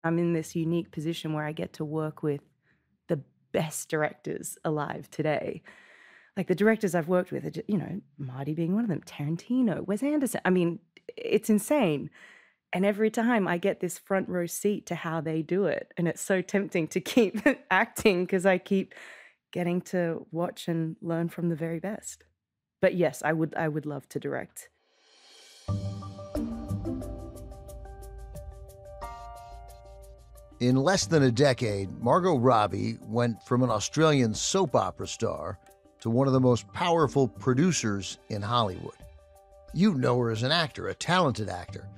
I'm in this unique position where I get to work with the best directors alive today. Like the directors I've worked with, are just, Marty being one of them, Tarantino, Wes Anderson. I mean, it's insane. And every time I get this front row seat to how they do it. And it's so tempting to keep acting because I keep getting to watch and learn from the very best. But yes, I would love to direct. In less than a decade, Margot Robbie went from an Australian soap opera star to one of the most powerful producers in Hollywood. You know her as an actor, a talented actor.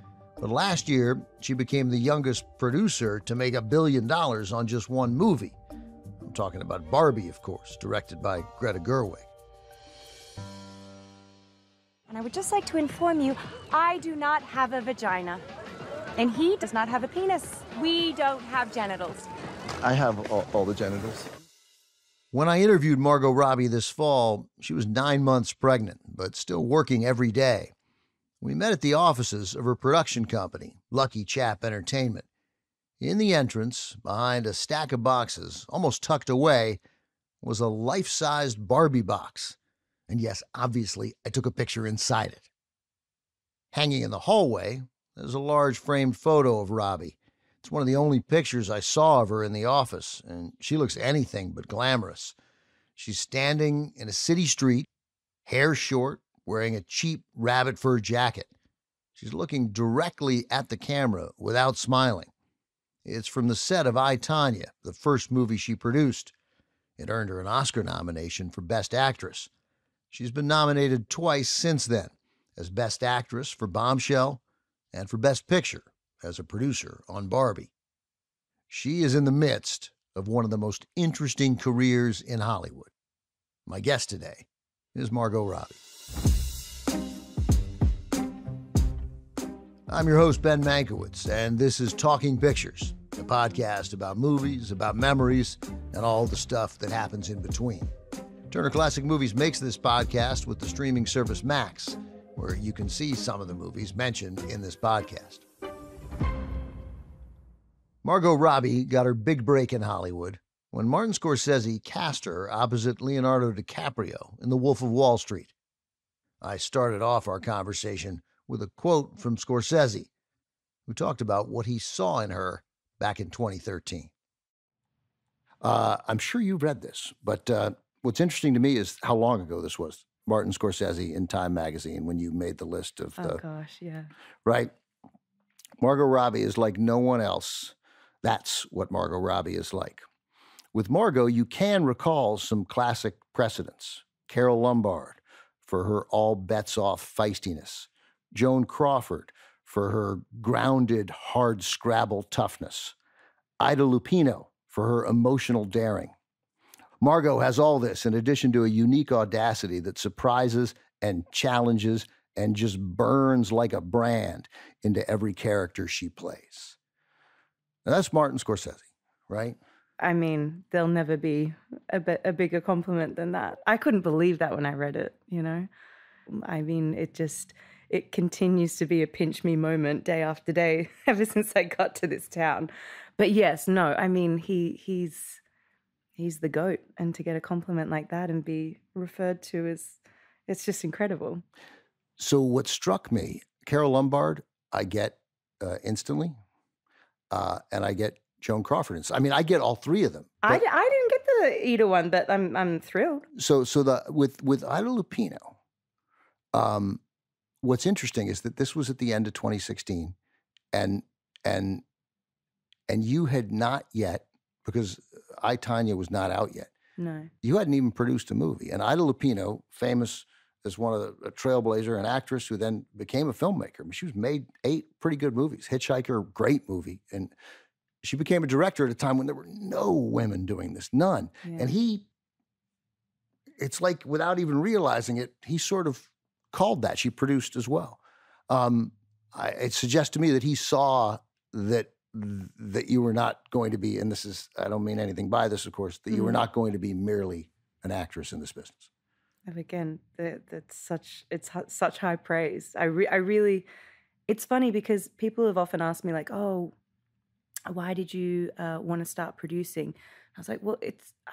But last year, she became the youngest producer to make $1 billion on just one movie. I'm talking about Barbie, of course, directed by Greta Gerwig. And I would just like to inform you, I do not have a vagina. And he does not have a penis. We don't have genitals. I have all the genitals. When I interviewed Margot Robbie this fall, she was 9 months pregnant, but still working every day. We met at the offices of her production company, Lucky Chap Entertainment. In the entrance, behind a stack of boxes, almost tucked away, was a life-sized Barbie box. And yes, obviously, I took a picture inside it. Hanging in the hallway, there's a large framed photo of Robbie. It's one of the only pictures I saw of her in the office, and she looks anything but glamorous. She's standing in a city street, hair short, wearing a cheap rabbit fur jacket. She's looking directly at the camera without smiling. It's from the set of I, Tonya, the first movie she produced. It earned her an Oscar nomination for Best Actress. She's been nominated twice since then, as Best Actress for Bombshell and for Best Picture as a producer on Barbie. She is in the midst of one of the most interesting careers in Hollywood. My guest today is Margot Robbie. I'm your host, Ben Mankiewicz, and this is Talking Pictures, a podcast about movies, about memories, and all the stuff that happens in between. Turner Classic Movies makes this podcast with the streaming service Max, where you can see some of the movies mentioned in this podcast. Margot Robbie got her big break in Hollywood when Martin Scorsese cast her opposite Leonardo DiCaprio in The Wolf of Wall Street. I started off our conversation with a quote from Scorsese, who talked about what he saw in her back in 2013. I'm sure you've read this, but what's interesting to me is how long ago this was. Martin Scorsese in Time magazine when you made the list of the... Oh, gosh, yeah. Right? Margot Robbie is like no one else. That's what Margot Robbie is like. With Margot, you can recall some classic precedents. Carole Lombard for her all-bets-off feistiness. Joan Crawford for her grounded, hard-scrabble toughness. Ida Lupino for her emotional daring. Margot has all this in addition to a unique audacity that surprises and challenges and just burns like a brand into every character she plays. Now that's Martin Scorsese, right? I mean, there'll never be a bigger compliment than that. I couldn't believe that when I read it, I mean, it continues to be a pinch me moment day after day ever since I got to this town. But yes, no, I mean, he's the GOAT, and to get a compliment like that and be referred to as, it's just incredible. So what struck me, Carole Lombard, I get instantly, and I get Joan Crawford. I mean, I get all three of them. I didn't get the Ida one, but I'm thrilled. So with Ida Lupino, what's interesting is that this was at the end of 2016, and you had not yet, because I, Tonya was not out yet. No. You hadn't even produced a movie. And Ida Lupino, famous as one of a trailblazer, an actress who then became a filmmaker. I mean, she was made 8 pretty good movies. Hitchhiker, great movie. And she became a director at a time when there were no women doing this, none. Yeah. And it's like without even realizing it, he sort of called that. She produced as well. It suggests to me that he saw that you were not going to be, and this is, I don't mean anything by this, of course, that you were not going to be merely an actress in this business. And again, it's such high praise. I really, it's funny because people have often asked me like, oh, why did you want to start producing? I was like, well,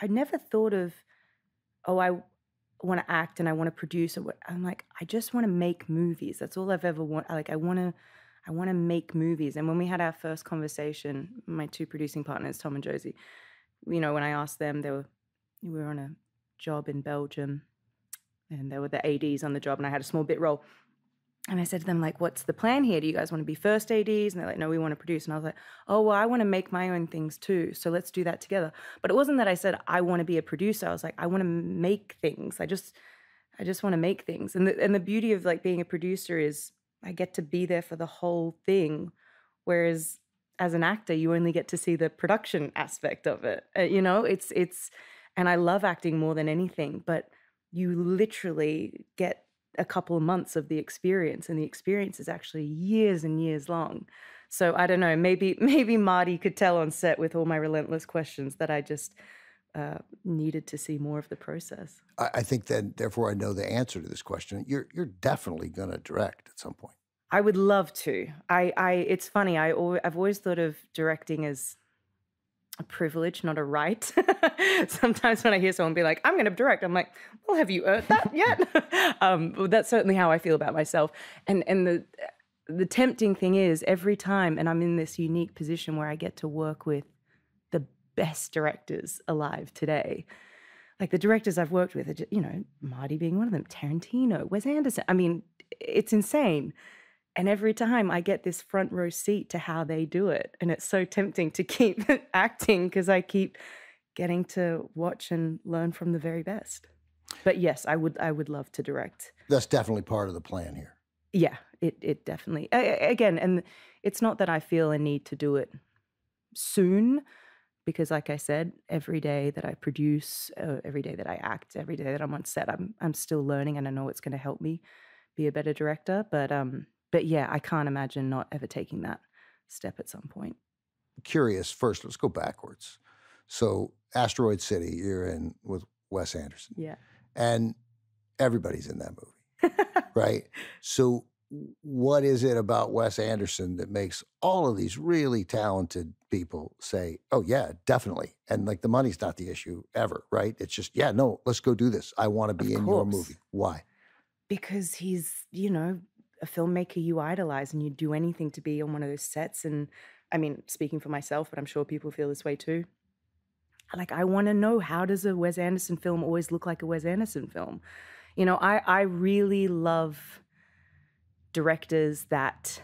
I never thought of, oh, I want to act and I want to produce. I'm like, I just want to make movies. That's all I've ever wanted. Like, I want to make movies. And when we had our first conversation, my two producing partners, Tom and Josie, when I asked them, we were on a job in Belgium and they were the ADs on the job and I had a small bit role. And I said to them, like, what's the plan here? Do you guys want to be first ADs? And they're like, no, we want to produce. And I was like, oh, well, I want to make my own things too. So let's do that together. But it wasn't that I said, I want to be a producer. I was like, I want to make things. I just want to make things. And the beauty of like being a producer is I get to be there for the whole thing. Whereas as an actor, you only get to see the production aspect of it. And I love acting more than anything, but you literally get a couple of months of the experience, and the experience is actually years and years long. So I don't know, maybe Marty could tell on set with all my relentless questions that I just needed to see more of the process. I think that, therefore, I know the answer to this question. You're definitely going to direct at some point. I would love to. It's funny. I've always thought of directing as a privilege, not a right. Sometimes when I hear someone be like, I'm going to direct, I'm like, well, have you earned that yet? Well, that's certainly how I feel about myself. And the tempting thing is every time, and I'm in this unique position where I get to work with the best directors alive today. Like the directors I've worked with, Marty being one of them, Tarantino, Wes Anderson. I mean, it's insane. And every time I get this front row seat to how they do it. And it's so tempting to keep acting because I keep getting to watch and learn from the very best. But yes, I would love to direct. That's definitely part of the plan here. Yeah, it definitely. Again, and it's not that I feel a need to do it soon because like I said, every day that I produce, every day that I act, every day that I'm on set, I'm still learning and I know it's going to help me be a better director. But yeah, I can't imagine not ever taking that step at some point. Curious, first, let's go backwards. So Asteroid City, you're in with Wes Anderson. Yeah. And everybody's in that movie, right? So what is it about Wes Anderson that makes all of these really talented people say, oh, yeah, definitely. And like the money's not the issue ever, right? It's just, yeah, no, let's go do this. I want to be in your movie. Why? Because he's, a filmmaker you idolize and you'd do anything to be on one of those sets. And I mean, speaking for myself, but I'm sure people feel this way too. Like, I want to know, how does a Wes Anderson film always look like a Wes Anderson film? I really love directors that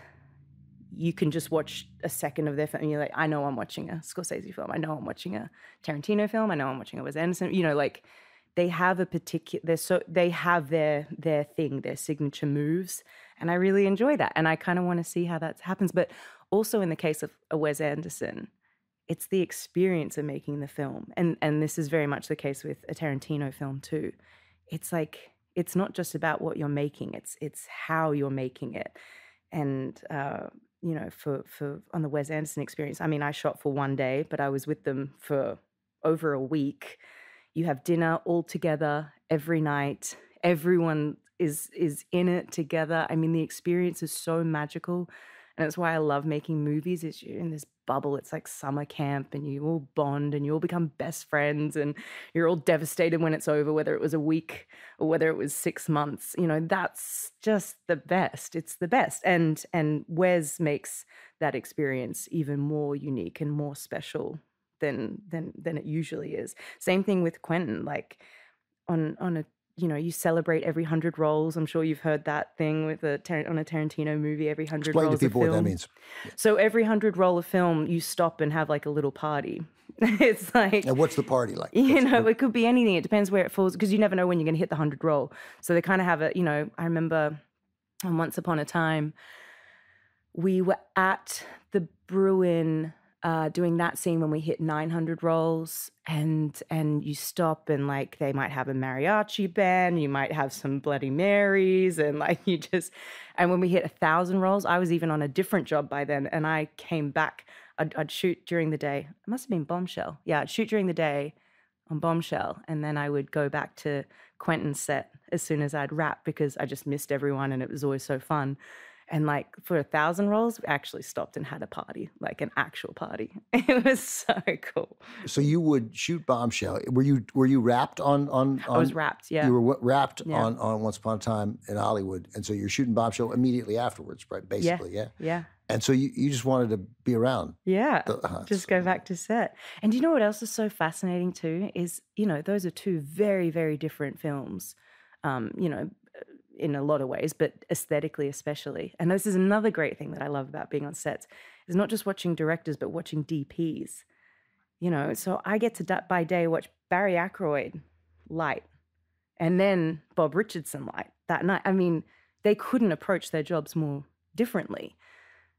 you can just watch a second of their film and you're like, I know I'm watching a Scorsese film. I know I'm watching a Tarantino film. I know I'm watching a Wes Anderson, like they have a particular, they have their thing, their signature moves. And I really enjoy that. And I kind of want to see how that happens. But also in the case of a Wes Anderson, it's the experience of making the film. And this is very much the case with a Tarantino film too. It's like, it's not just about what you're making, it's how you're making it. And, for on the Wes Anderson experience, I mean, I shot for one day, but I was with them for over a week. You have dinner all together every night. Everyone is in it together. I mean, the experience is so magical. And that's why I love making movies. Is you're in this bubble. It's like summer camp and you all bond and you all become best friends and you're all devastated when it's over, whether it was a week or whether it was 6 months. That's just the best. It's the best. And Wes makes that experience even more unique and more special than it usually is. Same thing with Quentin, like on a, you celebrate every 100 roles. I'm sure you've heard that thing with on a Tarantino movie, every 100 Explain rolls to people of film. What that means. So every 100 roll of film, you stop and have like a little party. It's like... And what's the party like? It could be anything. It depends where it falls, because you never know when you're going to hit the 100 roll. So they kind of have I remember once upon a time, we were at the Bruin doing that scene when we hit 900 rolls, and you stop and like they might have a mariachi band, you might have some Bloody Marys, and like and when we hit 1,000 rolls, I was even on a different job by then, and I came back. I'd shoot during the day. It must have been Bombshell. Yeah, I'd shoot during the day on Bombshell, and then I would go back to Quentin's set as soon as I'd wrap because I just missed everyone and it was always so fun. And like for 1,000 rolls, we actually stopped and had a party, like an actual party. It was so cool. So you would shoot Bombshell. Were you wrapped on I was wrapped, yeah. You were wrapped Yeah. on Once Upon a Time in Hollywood, and so you're shooting Bombshell immediately afterwards, right? Basically, yeah. Yeah. And so you just wanted to be around. Yeah. That's Just go back to set. And do you know what else is so fascinating too? Is, you know, those are two very, very different films, you know, in a lot of ways, but aesthetically especially. And this is another great thing that I love about being on sets, is not just watching directors, but watching DPs. You know, so I get to by day watch Barry Ackroyd light and then Bob Richardson light that night. I mean, they couldn't approach their jobs more differently.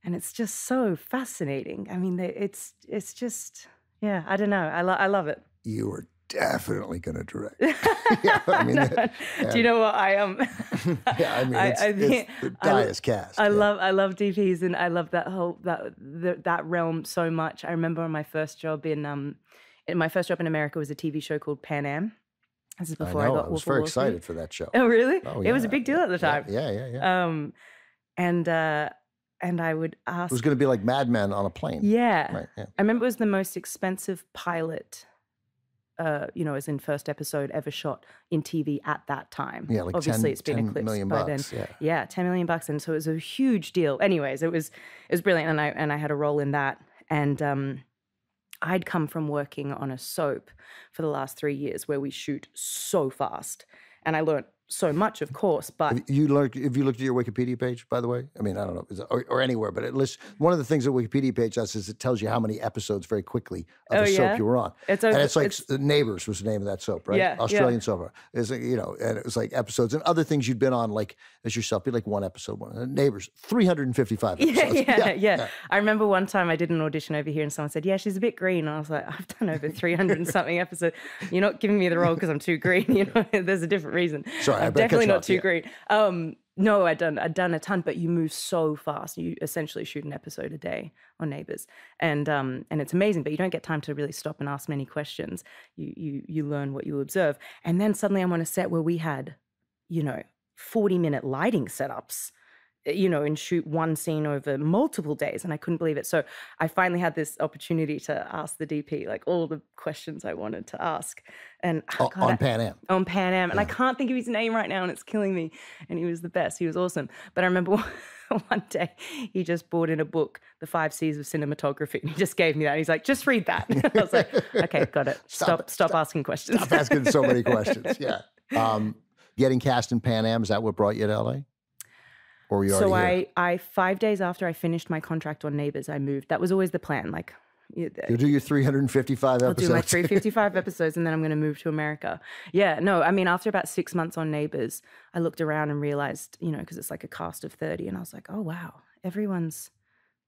And it's just so fascinating. I mean, it's just, yeah, I don't know. I love it. You were definitely going to direct. Yeah, I mean, do you know what I am? Yeah, I mean, it's the diest cast. I love DPs, and I love that whole that realm so much. I remember my first job in America was a TV show called Pan Am. This is before I got. I was very excited for that show. Oh, really? Oh, yeah. It was a big deal at the time. Yeah. And I would ask. It was going to be like Mad Men on a plane. Yeah. Right, yeah. I remember it was the most expensive pilot, you know, as in first episode ever shot in TV at that time. Yeah, like obviously it's been $10 eclipsed million by bucks, then. yeah. $10 million, and so it was a huge deal. Anyways, it was brilliant, and I had a role in that, and I'd come from working on a soap for the last 3 years where we shoot so fast, and I learned so much, of course, but... Have you looked at your Wikipedia page, by the way? I mean, I don't know, or anywhere, but at least one of the things that Wikipedia page does is it tells you how many episodes very quickly of the soap you were on. It's like Neighbors was the name of that soap, right? Yeah, Australian soap. It's like, you know, and it was like episodes and other things you'd been on, like as yourself, be like one episode. Neighbors, 355 episodes. Yeah. I remember one time I did an audition over here and someone said, yeah, she's a bit green. And I was like, I've done over 300 and something episodes. You're not giving me the role because I'm too green. You know, there's a different reason. Sorry, I'm definitely not too green. No, I'd done a ton, but you move so fast. You essentially shoot an episode a day on Neighbours, and it's amazing. But you don't get time to really stop and ask many questions. You learn what you observe, and then suddenly I'm on a set where we had, you know, 40-minute lighting setups, you know, and shoot one scene over multiple days, and I couldn't believe it. So I finally had this opportunity to ask the DP like all the questions I wanted to ask, and on Pan Am. On Pan Am, and I can't think of his name right now, and it's killing me. And he was the best. He was awesome. But I remember one day he just brought in a book, The 5 C's of Cinematography, and he just gave me that. He's like, just read that. I was like, okay, got it. Stop asking questions. Stop asking so many questions. Yeah. Getting cast in Pan Am, is that what brought you to LA? Or were you already here? I 5 days after I finished my contract on Neighbours, I moved. That was always the plan. Like, you'll do your 355 episodes. I'll do my 355 episodes, and then I'm going to move to America. Yeah, no, I mean, after about 6 months on Neighbours, I looked around and realized, you know, because it's like a cast of 30, and I was like, oh, wow, everyone's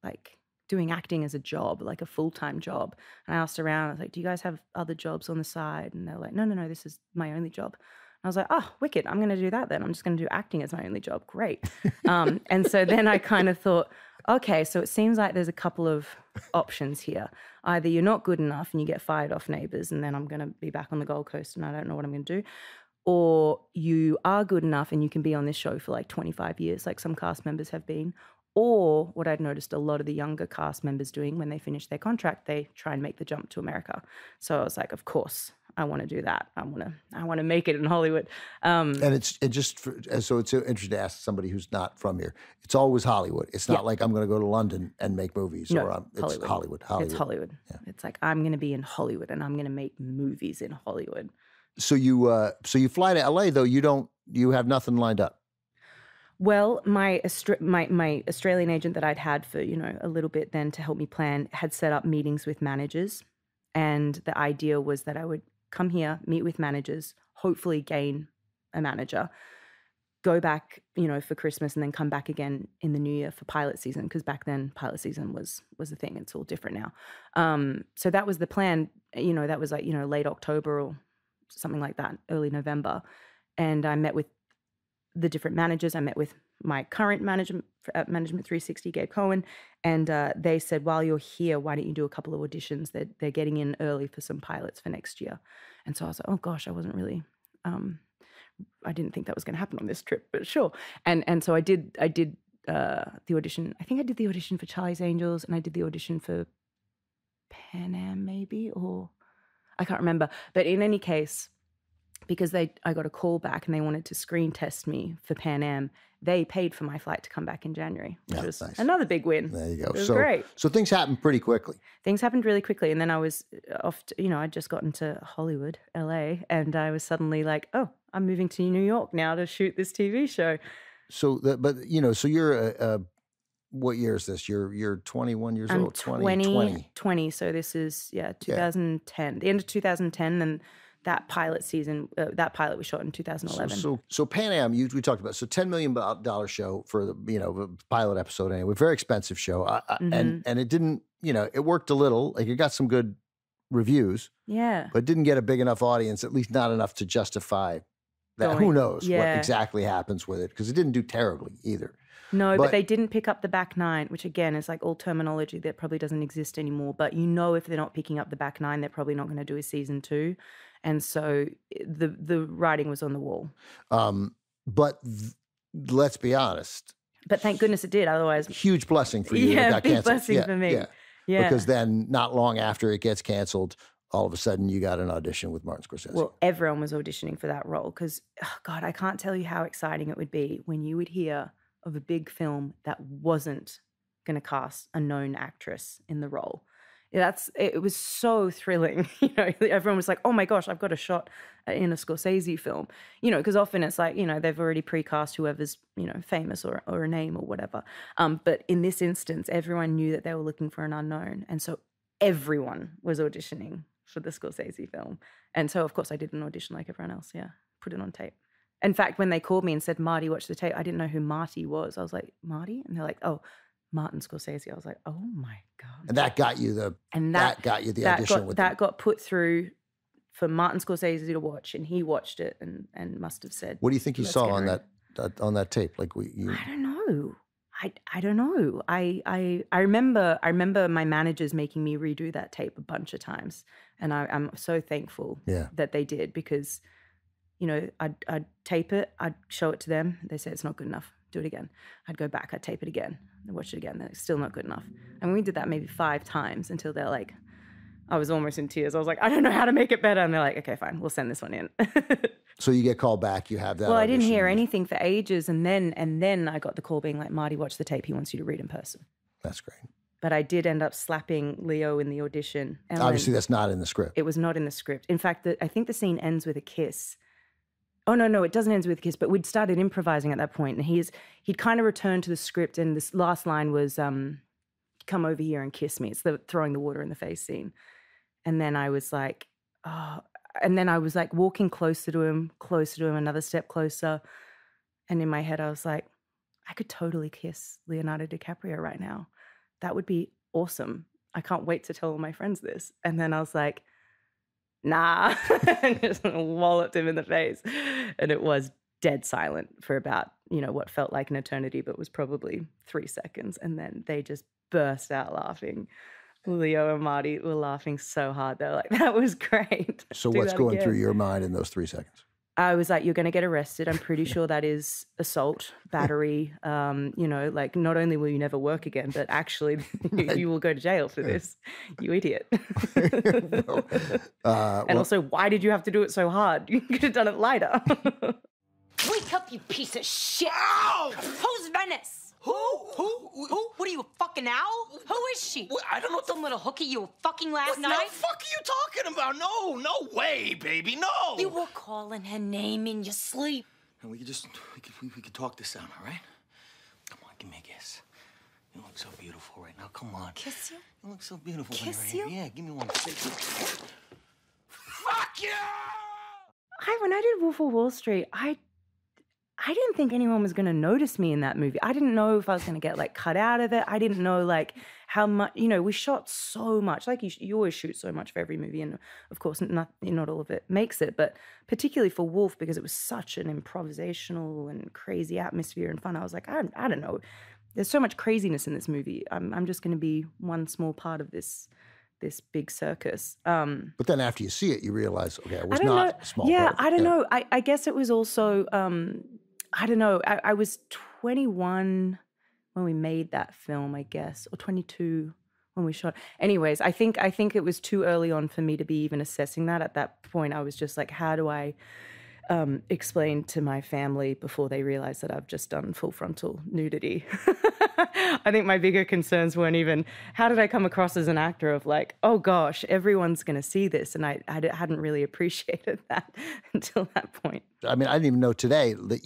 like doing acting as a job, like a full-time job. And I asked around, I was like, do you guys have other jobs on the side? And they're like, no, this is my only job. I was like, oh, wicked, I'm going to do that then. I'm just going to do acting as my only job. Great. And so then I kind of thought, okay, so it seems like there's a couple of options here. Either you're not good enough and you get fired off Neighbours, and then I'm going to be back on the Gold Coast and I don't know what I'm going to do. Or you are good enough and you can be on this show for like 25 years, like some cast members have been. Or what I'd noticed a lot of the younger cast members doing when they finish their contract, they try and make the jump to America. So I was like, of course, I want to do that. I want to make it in Hollywood. So it's interesting to ask somebody who's not from here. It's always Hollywood. It's not like I'm going to go to London and make movies. No, it's Hollywood. It's Hollywood. Yeah. It's like I'm going to be in Hollywood and I'm going to make movies in Hollywood. So you fly to LA though. You have nothing lined up. Well, my Australian agent that I'd had for, you know, a little bit then to help me plan had set up meetings with managers. And the idea was that I would come here, meet with managers, hopefully gain a manager, go back, you know, for Christmas and then come back again in the new year for pilot season. Because back then pilot season was a thing. It's all different now. So that was the plan. You know, that was like, you know, late October or something like that, early November. And I met with the different managers. I met with my current management 360, Gabe Cohen, and they said, while you're here, why don't you do a couple of auditions? They're getting in early for some pilots for next year. And so I was like, oh gosh, I wasn't really, I didn't think that was going to happen on this trip, but sure. And so I did the audition. I think I did the audition for Charlie's Angels, and I did the audition for Pan Am, maybe, or I can't remember. But in any case, because I got a call back and they wanted to screen test me for Pan Am, they paid for my flight to come back in January, which was nice. Another big win. There you go. It was great. So things happened pretty quickly. Things happened really quickly. And then I was off, I'd just gotten to Hollywood, LA, and I was suddenly like, oh, I'm moving to New York now to shoot this TV show. So, so you're, what year is this? You're 21 years old? 20. So this is, 2010, the end of 2010. And that pilot season, that pilot we shot in 2011. So Pan Am, we talked about, so $10 million show for the, pilot episode anyway, very expensive show. And it didn't, it worked a little, like it got some good reviews. Yeah. But didn't get a big enough audience, at least not enough to justify that. Who knows what exactly happens with it, because it didn't do terribly either. No, but they didn't pick up the back nine, which again is like all terminology that probably doesn't exist anymore. But if they're not picking up the back nine, they're probably not going to do a season 2. And so the writing was on the wall. But let's be honest. But thank goodness it did. Otherwise, huge blessing for you. Yeah, it got big canceled. Blessing for me. Yeah. Because then, not long after it gets canceled, all of a sudden you got an audition with Martin Scorsese. Well, everyone was auditioning for that role because, God, I can't tell you how exciting it would be when you would hear of a big film that wasn't going to cast a known actress in the role. It was so thrilling. Everyone was like, oh my gosh, I've got a shot in a Scorsese film. Because often it's like, they've already pre-cast whoever's, famous or a name or whatever. But in this instance, everyone knew that they were looking for an unknown. And so everyone was auditioning for the Scorsese film. And so, of course, I did an audition like everyone else. Yeah, put it on tape. In fact, when they called me and said, Marty, watch the tape, I didn't know who Marty was. I was like, Marty? And they're like, oh, Martin Scorsese. I was like, oh my God. And that got you the audition. That got put through for Martin Scorsese to watch, and he watched it and must have said, what do you think you saw on that tape? Like I don't know. I don't know. I remember my managers making me redo that tape a bunch of times. And I'm so thankful that they did, because I'd tape it, I'd show it to them. They say it's not good enough. Do it again. I'd go back, I'd tape it again, I'd watch it again. They're still not good enough. And we did that maybe 5 times until they're like, I was almost in tears. I was like, I don't know how to make it better. And they're like, okay, fine, we'll send this one in. So you get called back, you have that. Well, audition. I didn't hear anything for ages. And then I got the call being like, Marty, watch the tape. He wants you to read in person. That's great. But I did end up slapping Leo in the audition. Obviously, that's not in the script. It was not in the script. In fact, I think the scene ends with a kiss. Oh, no, it doesn't end with a kiss, but we'd started improvising at that point. And he'd kind of returned to the script, and this last line was, come over here and kiss me. It's the throwing the water in the face scene. And then I was like, oh, and then I was like walking closer to him, another step closer. And in my head, I was like, I could totally kiss Leonardo DiCaprio right now. That would be awesome. I can't wait to tell all my friends this. And then I was like, nah, and just walloped him in the face. And it was dead silent for about, what felt like an eternity, but was probably 3 seconds. And then they just burst out laughing. Leo and Marty were laughing so hard. They were like, that was great. So what's going through your mind in those 3 seconds? I was like, you're going to get arrested. I'm pretty sure that is assault, battery. Like not only will you never work again, but actually you will go to jail for this, you idiot. And also, why did you have to do it so hard? You could have done it lighter. Wake up, you piece of shit. Ow! Who's Venice? Who? What are you, a fucking owl? Who is she? What? I don't know. Some little hooky you were fucking last night? What the fuck are you talking about? No way, baby, no. You were calling her name in your sleep. And we could talk this out, all right? Come on, give me a kiss. You look so beautiful right now. Come on. Kiss you? You look so beautiful. Kiss when you're you? Here. Yeah, give me one. Fuck you! When I did Wolf of Wall Street, I didn't think anyone was going to notice me in that movie. I didn't know if I was going to get like cut out of it. I didn't know like how much, we shot so much. Like you always shoot so much for every movie. And of course, not all of it makes it. But particularly for Wolf, because it was such an improvisational and crazy atmosphere and fun. I was like, I don't know. There's so much craziness in this movie. I'm just going to be one small part of this big circus. But then after you see it, you realize, okay, I was not a small part. I don't know. I guess it was also... I don't know. I was 21 when we made that film, I guess, or 22 when we shot. Anyways, I think it was too early on for me to be even assessing that. At that point, I was just like, how do I explain to my family before they realize that I've just done full frontal nudity? I think my bigger concerns weren't even, how did I come across as an actor of like, oh gosh, everyone's going to see this. And I hadn't really appreciated that until that point. I mean, I didn't even know today that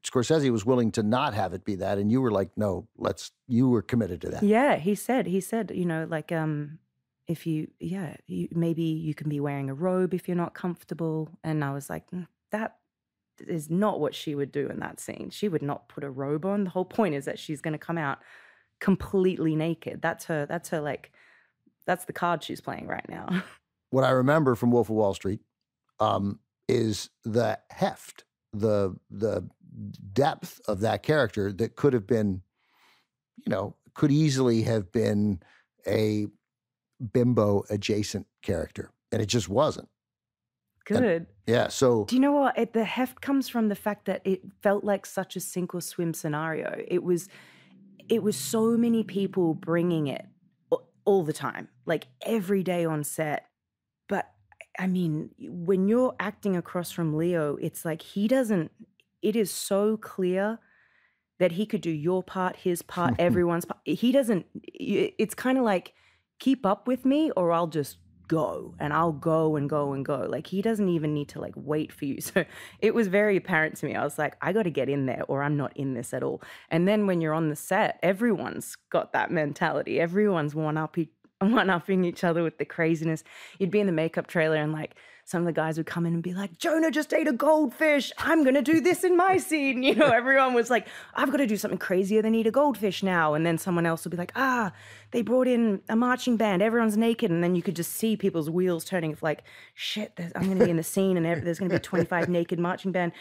Scorsese was willing to not have it be that. And you were like, no, you were committed to that. Yeah, he said, you know, like, if maybe you can be wearing a robe if you're not comfortable. And I was like, that is not what she would do in that scene. She would not put a robe on. The whole point is that she's going to come out completely naked. That's the card she's playing right now. What I remember from Wolf of Wall Street is the heft, the depth of that character that could have been, you know, could easily have been a bimbo adjacent character. And it just wasn't. Good. And, yeah. So do you know what? The heft comes from the fact that it felt like such a sink or swim scenario. It was so many people bringing it all the time, like every day on set. But I mean, when you're acting across from Leo, it's like it is so clear that he could do your part, his part, everyone's part. It's kind of like, keep up with me or I'll just go, and I'll go and go and go. Like, he doesn't even need to like wait for you. So it was very apparent to me. I was like, I got to get in there or I'm not in this at all. And then when you're on the set, everyone's got that mentality. Everyone's one-upping each other with the craziness. You'd be in the makeup trailer and like some of the guys would come in and be like, Jonah just ate a goldfish. I'm going to do this in my scene. You know, everyone was like, I've got to do something crazier than eat a goldfish now. And then someone else would be like, they brought in a marching band. Everyone's naked. And then you could just see people's wheels turning of like, shit, I'm going to be in the scene and there's going to be 25 naked marching band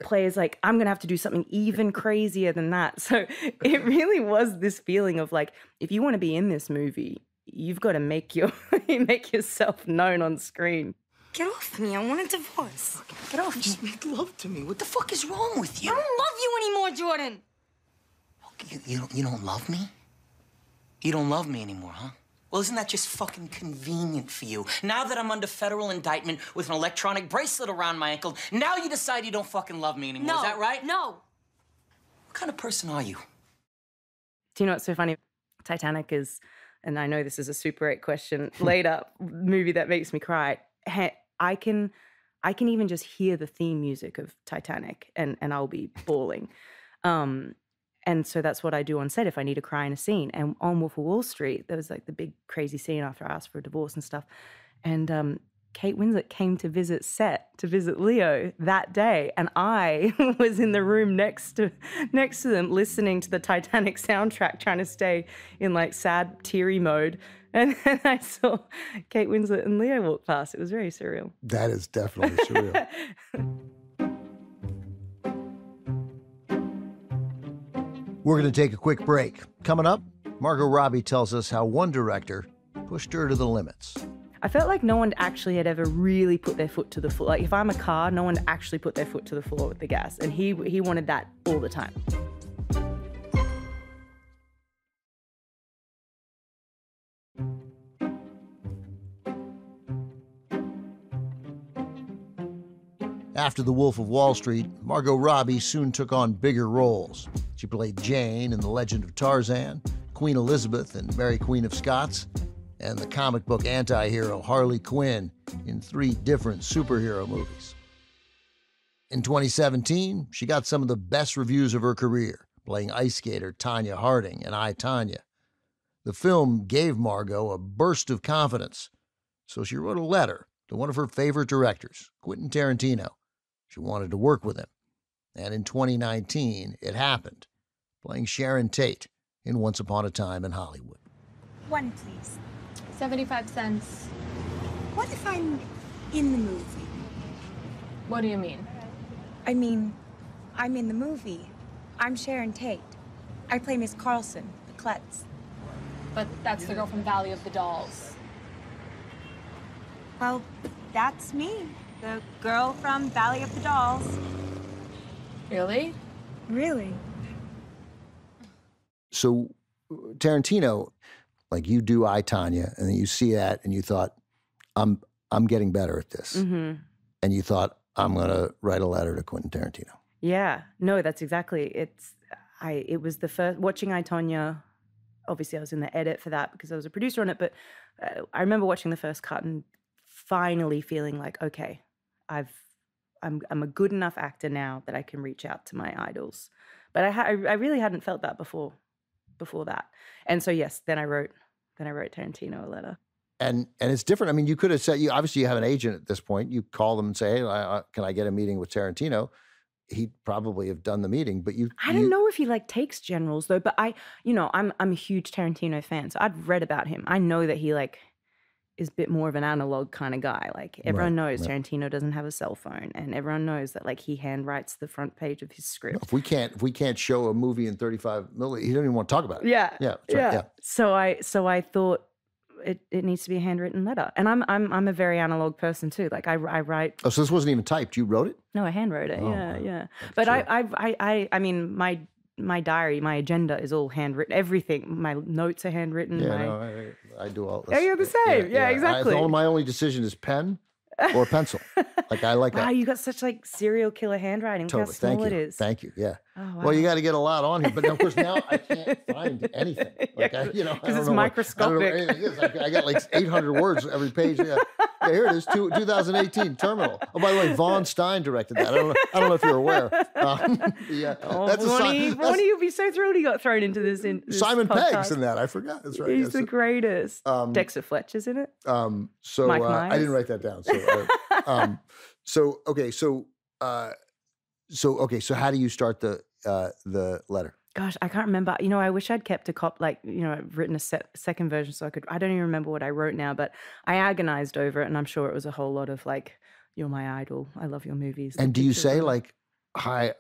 players. Like, I'm going to have to do something even crazier than that. So it really was this feeling of like, if you want to be in this movie, you've got to make yourself known on screen. Get off me. I want a divorce. Get off me. Just make love to me. What the fuck is wrong with you? I don't love you anymore, Jordan. You don't love me? You don't love me anymore, huh? Well, isn't that just fucking convenient for you? Now that I'm under federal indictment with an electronic bracelet around my ankle, now you decide you don't fucking love me anymore. No. Is that right? No. What kind of person are you? Do you know what's so funny? Titanic is, and I know this is a Super 8 question, later movie that makes me cry. I can even just hear the theme music of Titanic and I'll be bawling. And so that's what I do on set if I need to cry in a scene. And on Wolf of Wall Street, there was like the big crazy scene after I asked for a divorce and stuff. And Kate Winslet came to visit set, to visit Leo that day. And I was in the room next to them listening to the Titanic soundtrack, trying to stay in like sad, teary mode. And then I saw Kate Winslet and Leo walk past. It was very surreal. that is definitely surreal. We're going to take a quick break. Coming up, Margot Robbie tells us how one director pushed her to the limits. I felt like no one actually had ever really put their foot to the floor. Like if I'm a car, no one actually put their foot to the floor with the gas. And he wanted that all the time. After The Wolf of Wall Street, Margot Robbie soon took on bigger roles. She played Jane in The Legend of Tarzan, Queen Elizabeth in Mary Queen of Scots, and the comic book anti-hero Harley Quinn in 3 different superhero movies. In 2017, she got some of the best reviews of her career, playing ice skater Tanya Harding in I, Tanya. The film gave Margot a burst of confidence, so she wrote a letter to one of her favorite directors, Quentin Tarantino. She wanted to work with him. And in 2019, it happened, playing Sharon Tate in Once Upon a Time in Hollywood. 1, please. 75 cents. What if I'm in the movie? What do you mean? I mean, I'm in the movie. I'm Sharon Tate. I play Miss Carlson, the klutz. But that's the girl from Valley of the Dolls. Well, that's me, the girl from Valley of the Dolls. Really? Really? So Tarantino, like you do I, Tonya, and then you see that and you thought, I'm getting better at this. Mm-hmm. And you thought, I'm going to write a letter to Quentin Tarantino. Yeah, no, that's exactly. It was the first, watching I, Tonya, obviously I was in the edit for that because I was a producer on it, but I remember watching the first cut and finally feeling like, okay, I'm a good enough actor now that I can reach out to my idols. But I really hadn't felt that before that. And so yes, then I wrote Tarantino a letter. And it's different. I mean, you could have said, obviously you have an agent at this point. You call them and say, hey, can I get a meeting with Tarantino? He'd probably have done the meeting, but I don't know if he like takes generals though, but I'm a huge Tarantino fan. So I'd read about him. I know that he like is a bit more of an analog kind of guy. Like everyone knows Tarantino doesn't have a cell phone, and everyone knows that like he handwrites the front page of his script. If we can't show a movie in 35 millimeters, he doesn't even want to talk about it. Yeah. Yeah. Right, yeah. So I thought it needs to be a handwritten letter. And I'm a very analog person too. Like I write. Oh, so this wasn't even typed. You wrote it? No, I handwrote it. Oh, yeah. But sure. I mean, my diary, my agenda is all handwritten. Everything, my notes are handwritten. Yeah, I do all this. Oh, you're the same. Yeah, exactly. My only decision is pen or pencil. Like I like that. Wow, you got such like serial killer handwriting. Totally. Look how small it is. Thank you. Yeah. Oh, wow. Well, you got to get a lot on here, but of course now I can't find anything. Like because it's microscopic. I don't know what anything is. I got like 800 words every page. Yeah, here it is. 2018 Terminal. Oh, by the way, Vaughn Stein directed that. I don't know if you're aware. Yeah, that's won't you be so thrilled he got thrown into this? Simon podcast. Pegg's in that. I forgot. That's right. He's the greatest. Dexter Fletcher's in it. So Mike Myers. I didn't write that down. So So how do you start the letter? Gosh, I can't remember. I wish I'd kept a copy, like, I've written a second version so I don't even remember what I wrote now, but I agonized over it, and I'm sure it was a whole lot of like, you're my idol. I love your movies. And do you say like, hi,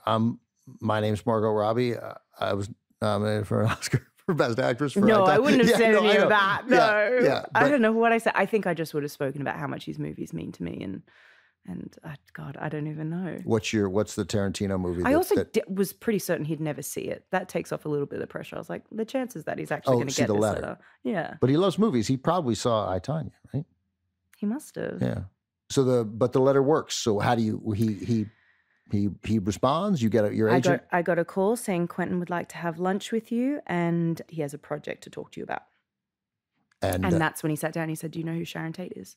my name's Margot Robbie. I was nominated for an Oscar for Best Actress. No, I wouldn't have said any of that. No. Yeah, I don't know what I said. I think I just would have spoken about how much his movies mean to me, and God, I don't even know. What's the Tarantino movie? I also was pretty certain he'd never see it. That takes off a little bit of pressure. I was like, the chances that he's actually going to get this letter. Yeah. But he loves movies. He probably saw I, Tonya, right? He must have. Yeah. So but the letter works. So how do you, he responds, you get your agent? I got a call saying Quentin would like to have lunch with you and he has a project to talk to you about. And that's when he sat down and he said, do you know who Sharon Tate is?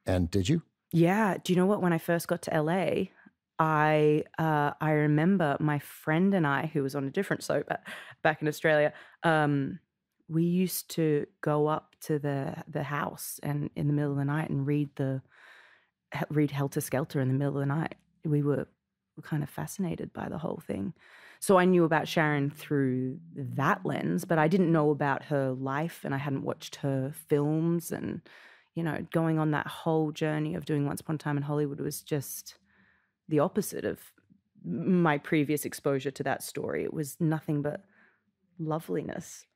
And did you? Yeah. Do you know what? When I first got to LA, I remember my friend and I, who was on a different soap back in Australia, we used to go up to the house and in the middle of the night and read Helter Skelter in the middle of the night. We were kind of fascinated by the whole thing. So I knew about Sharon through that lens, but I didn't know about her life and I hadn't watched her films, and going on that whole journey of doing Once Upon a Time in Hollywood was just the opposite of my previous exposure to that story. It was nothing but loveliness.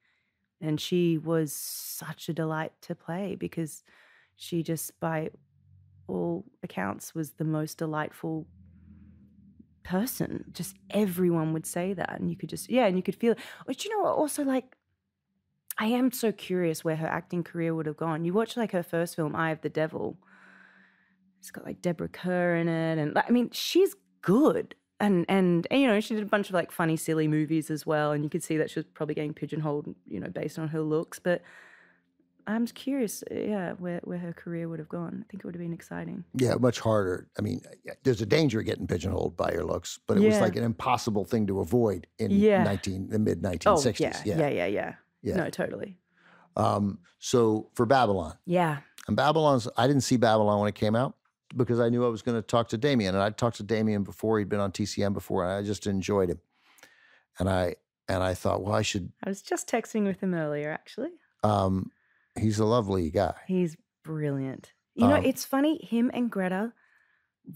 And she was such a delight to play because she just, by all accounts, was the most delightful person. Just everyone would say that. And you could just, and you could feel it. But you know what, also, like, I am so curious where her acting career would have gone. You watch like her first film, Eye of the Devil. It's got like Deborah Kerr in it, and I mean, she's good. And she did a bunch of like funny, silly movies as well. And you could see that she was probably getting pigeonholed, based on her looks. But I'm curious, where her career would have gone. I think it would have been exciting. Yeah, much harder. I mean, there's a danger of getting pigeonholed by your looks, but it was like an impossible thing to avoid in the mid 1960s. Yeah. No, totally. So for Babylon. Yeah. And I didn't see Babylon when it came out because I knew I was going to talk to Damien. And I'd talked to Damien before. He'd been on TCM before, and I just enjoyed him. And I thought, well, I was just texting with him earlier, actually. He's a lovely guy. He's brilliant. It's funny, him and Greta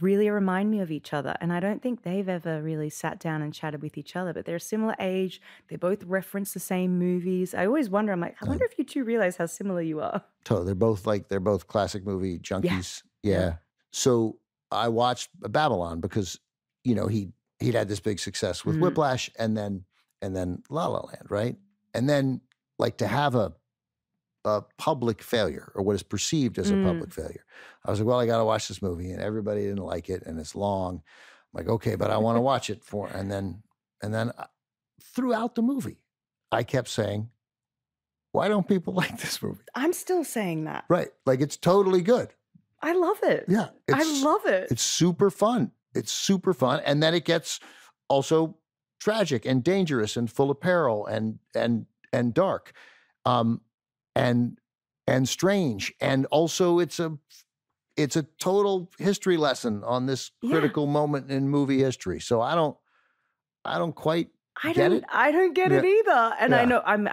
really remind me of each other, and I don't think they've ever really sat down and chatted with each other, but they're a similar age. They both reference the same movies. I always wonder, I'm like, I wonder if you two realize how similar you are. Totally. They're both classic movie junkies. Yeah. So I watched Babylon because, he'd had this big success with Whiplash and then La La Land, right? And then like to have a public failure, or what is perceived as a public failure. I was like, well, I got to watch this movie, and everybody didn't like it, and it's long. I'm like, okay, but I want to watch it and then throughout the movie, I kept saying, why don't people like this movie? I'm still saying that. Right. Like, it's totally good. I love it. Yeah. I love it. It's super fun. It's super fun. And then it gets also tragic and dangerous and full of peril and dark. And strange. And also it's a total history lesson on this critical moment in movie history. So I don't quite get it. I don't get it either. And I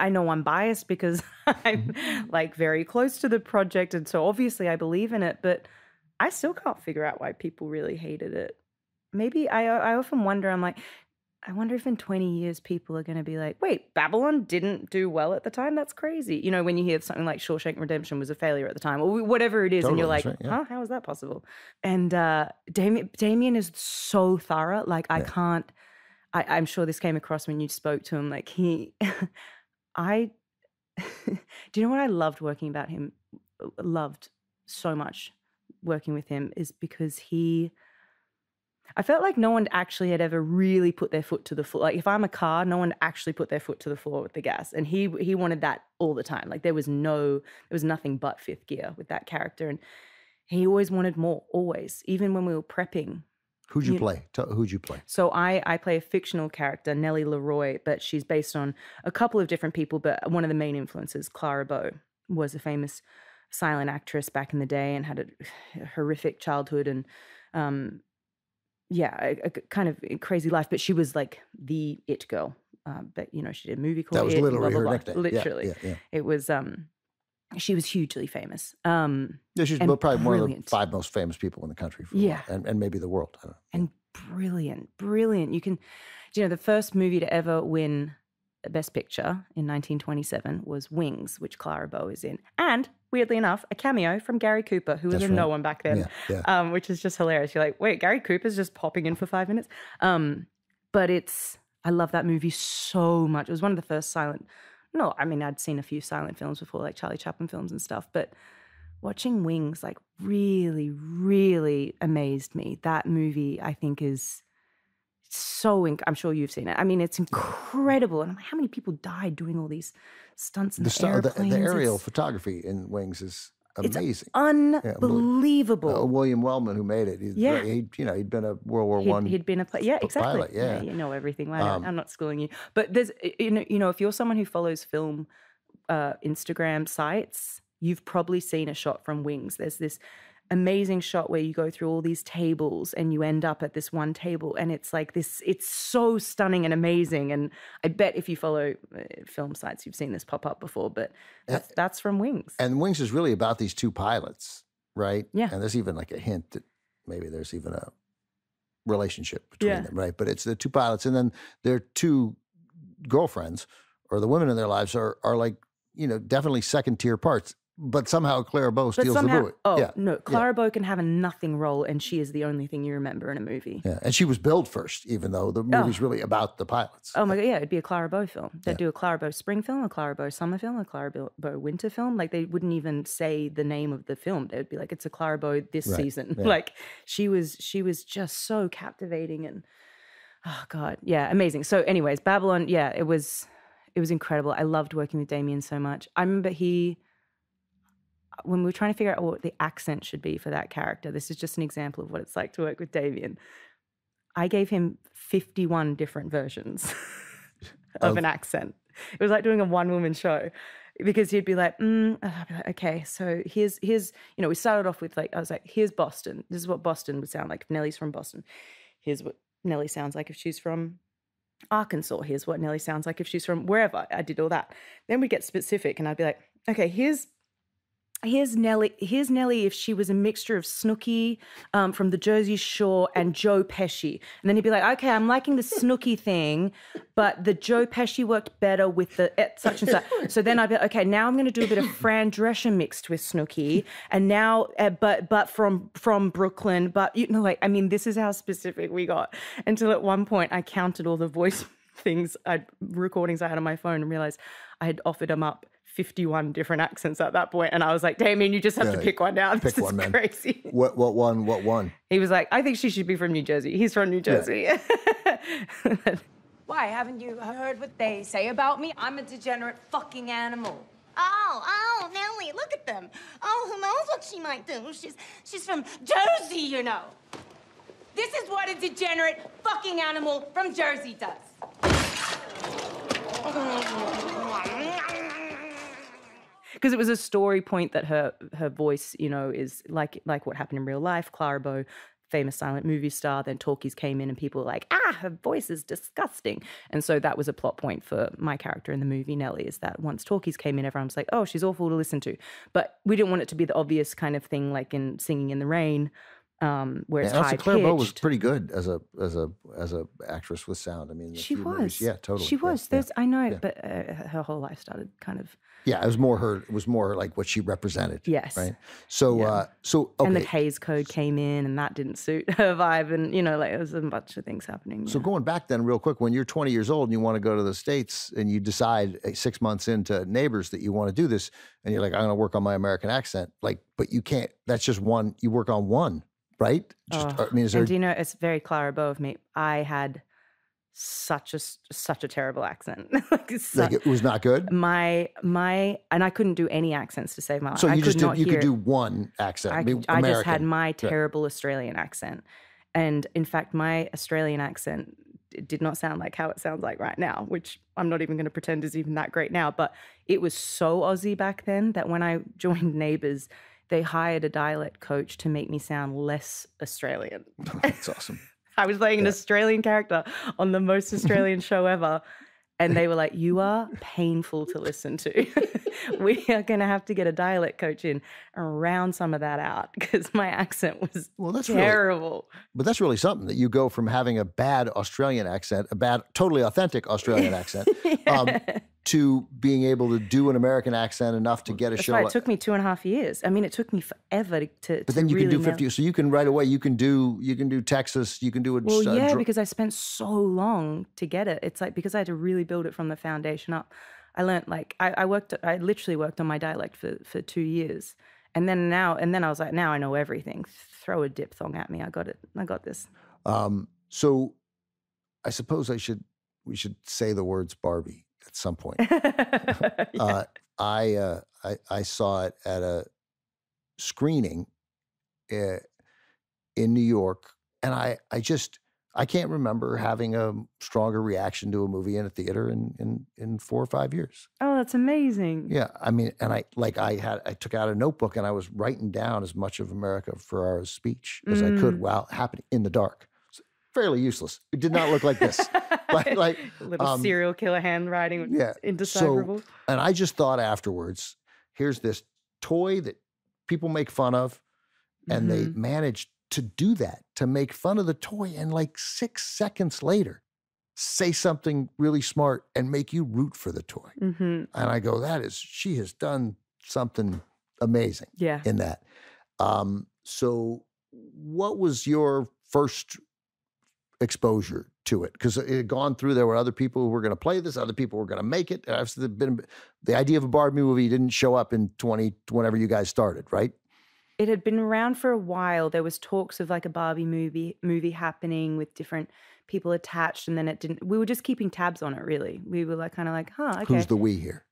know I'm biased because I'm like very close to the project, and so obviously I believe in it, but I still can't figure out why people really hated it. Maybe I often wonder, I'm like, I wonder if in 20 years people are going to be like, wait, Babylon didn't do well at the time? That's crazy. You know, when you hear something like Shawshank Redemption was a failure at the time, or whatever it is, and you're like, huh, how is that possible? And Damien is so thorough. Like, I'm sure this came across when you spoke to him. Like, do you know what I loved loved so much working with him is because I felt like no one actually had ever really put their foot to the floor. Like, if I'm a car, no one actually put their foot to the floor with the gas. And he wanted that all the time. Like, there was nothing but fifth gear with that character. And he always wanted more, always. Even when we were prepping. Who'd you play? Who'd you play? So I play a fictional character, Nellie Leroy, but she's based on a couple of different people. But one of the main influences, Clara Bow, was a famous silent actress back in the day and had a horrific childhood and a kind of crazy life, but she was like the it girl. But, you know, she did a movie called That was It, literally blah, blah, her blah. nickname. Literally. Yeah. It was, she was hugely famous. She's probably one of the 5 most famous people in the country. And maybe the world. I don't know. And brilliant. You can, the first movie to ever win Best Picture in 1927 was Wings, which Clara Bow is in. And weirdly enough, a cameo from Gary Cooper, who was no one back then, which is just hilarious. You're like, wait, Gary Cooper's just popping in for 5 minutes. But I love that movie so much. It was one of the first I'd seen a few silent films before, like Charlie Chaplin films and stuff, but watching Wings, like, really, really amazed me. That movie, I think, is I'm sure you've seen it. I mean, it's incredible. And I'm like, how many people died doing all these stunts in the airplanes? The aerial photography in Wings is amazing. It's unbelievable. William Wellman, who made it. He'd been a World War I. He'd been a exactly. pilot. Yeah, you know everything. I'm not schooling you, but there's if you're someone who follows film Instagram sites, you've probably seen a shot from Wings. There's this amazing shot where you go through all these tables and you end up at this one table, and it's like this, it's so stunning and amazing. And I bet if you follow film sites, you've seen this pop up before, but that's from Wings. And Wings is really about these two pilots, right? Yeah. And there's even like a hint that maybe there's even a relationship between them, right? But it's the two pilots, and then their two girlfriends, or the women in their lives, are like, definitely second tier parts. But somehow Clara Bow steals the movie. No, Clara Bow can have a nothing role, and she is the only thing you remember in a movie. Yeah, and she was billed first, even though the movie's really about the pilots. Oh my God, yeah, it'd be a Clara Bow film. They'd do a Clara Bow spring film, a Clara Bow summer film, a Clara Bow winter film. Like, they wouldn't even say the name of the film. They would be like, it's a Clara Bow this season. Yeah. Like, she was just so captivating, and oh God, yeah, amazing. So anyways, Babylon, it was incredible. I loved working with Damien so much. I remember when we were trying to figure out what the accent should be for that character, this is just an example of what it's like to work with Damien. I gave him 51 different versions of an accent. It was like doing a one-woman show, because he'd be like, I'd be like, okay, so here's, we started off with, like, I was like, here's Boston. This is what Boston would sound like if Nellie's from Boston. Here's what Nellie sounds like if she's from Arkansas. Here's what Nellie sounds like if she's from wherever. I did all that. Then we'd get specific, and I'd be like, okay, here's Nellie if she was a mixture of Snooki from the Jersey Shore and Joe Pesci. And then he'd be like, okay, I'm liking the Snooki thing, but the Joe Pesci worked better with the such and such. So then I'd be like, okay, now I'm going to do a bit of Fran Drescher mixed with Snooki, and now, but from Brooklyn. But, this is how specific we got. Until at one point I counted all the voice recordings I had on my phone and realized I had offered him up 51 different accents at that point, and I was like, Damien, you just have to pick one now. This is man. crazy. What one? He was like, I think she should be from New Jersey. He's from New Jersey. Yeah. Why, haven't you heard what they say about me? I'm a degenerate fucking animal. Oh, Nellie, look at them. Oh, who knows what she might do? She's from Jersey, you know. This is what a degenerate fucking animal from Jersey does. Because it was a story point that her voice, you know, is like what happened in real life. Clara Bow, famous silent movie star, then talkies came in and people were like, her voice is disgusting. And so that was a plot point for my character in the movie, Nellie, is that once talkies came in, everyone was like, oh, she's awful to listen to. But we didn't want it to be the obvious kind of thing like in Singing in the Rain, where it's high-pitched. Clara Bow was pretty good as a actress with sound. I mean, she was. Movies. Yeah, totally. She was. Yeah. I know, but her whole life started kind of. Yeah, it was more like what she represented. Yes. Right. So, okay. And the Hays Code came in, and that didn't suit her vibe, and you know, like there was a bunch of things happening. So going back then, real quick, when you're 20 years old and you want to go to the States, and you decide 6 months into Neighbors that you want to do this, and you're like, I'm going to work on my American accent, like, but you can't. That's just one. You work on one, right? I mean, is there? And do you know, it's very Clara Bow of me. I had such a terrible accent. like it was not good. My and I couldn't do any accents to save my life. So you could do one accent. I just had my terrible Australian accent, and in fact, my Australian accent did not sound like how it sounds like right now, which I'm not even going to pretend is even that great now. But it was so Aussie back then that when I joined Neighbours, they hired a dialect coach to make me sound less Australian. That's awesome. I was playing an Australian character on the most Australian show ever. And they were like, you are painful to listen to. We are going to have to get a dialect coach in and round some of that out because my accent was terrible. But that's really something that you go from having a bad Australian accent, a bad, totally authentic Australian accent, to being able to do an American accent enough to get a show. Right. It took me 2.5 years. I mean, it took me forever to. But then you really can do 50. So you can right away. You can do Texas. You can do it. Well, yeah, because I spent so long to get it. It's like because I had to really build it from the foundation up. I learned like I literally worked on my dialect for 2 years, and then I was like, now I know everything. Throw a diphthong at me. I got it. I got this. So, I suppose we should say the words Barbie at some point. I saw it at a screening in New York, and I can't remember having a stronger reaction to a movie in a theater in 4 or 5 years. Oh, that's amazing. Yeah, I mean, and I took out a notebook and I was writing down as much of America Ferrera's speech as I could while happening in the dark. Fairly useless. It did not look like this. like little serial killer handwriting. Yeah, indecipherable. So, and I just thought afterwards, here's this toy that people make fun of, and they managed to do that, to make fun of the toy, and like 6 seconds later, say something really smart and make you root for the toy. And I go, she has done something amazing in that. So what was your first exposure to it? Because it had gone through, there were other people who were going to play this, other people were going to make it. The idea of a Barbie movie didn't show up in whenever you guys started, right? It had been around for a while. There was talks of like a Barbie movie happening with different people attached, and then it didn't. We were just keeping tabs on it, really. We were like, kind of like, okay. Who's the we here?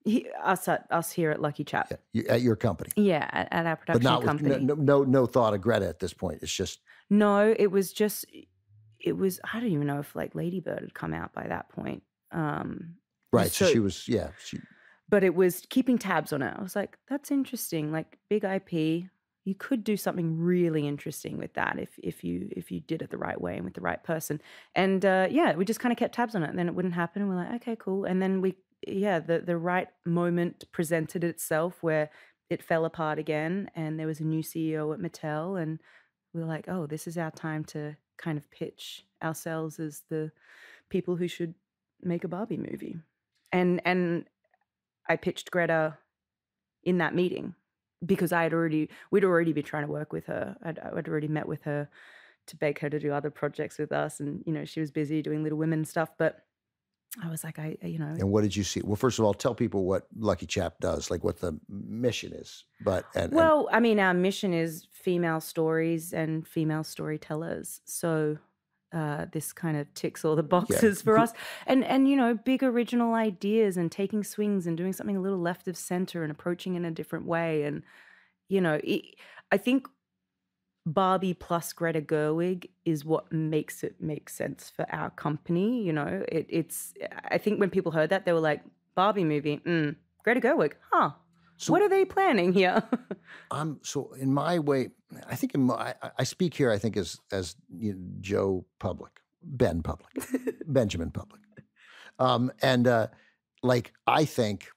Us here at Lucky Chap. Yeah. At your company. Yeah, at our production company. No thought of Greta at this point. It's just. No, it was. I don't even know if like Lady Bird had come out by that point. Right. So she was. Yeah. But it was keeping tabs on it. I was like, that's interesting. Like big IP. You could do something really interesting with that if you did it the right way and with the right person. And we just kind of kept tabs on it. And then it wouldn't happen. And we're like, okay, cool. And then the right moment presented itself where it fell apart again. And there was a new CEO at Mattel. And we were like, oh, this is our time to kind of pitch ourselves as the people who should make a Barbie movie. And I pitched Greta in that meeting. Because we'd already been trying to work with her. I'd already met with her to beg her to do other projects with us. And, you know, she was busy doing Little Women stuff. But I was like, And what did you see? Well, first of all, tell people what Lucky Chap does, like what the mission is. I mean, our mission is female stories and female storytellers. So this kind of ticks all the boxes for us. And you know, big original ideas and taking swings and doing something a little left of center and approaching in a different way. And, you know, I think Barbie plus Greta Gerwig is what makes it make sense for our company. You know, it's, I think when people heard that, they were like, Barbie movie, Greta Gerwig, huh? So, what are they planning here? So in my way, I think I speak here, I think as Joe Public, Ben Public, Benjamin Public. Like, I think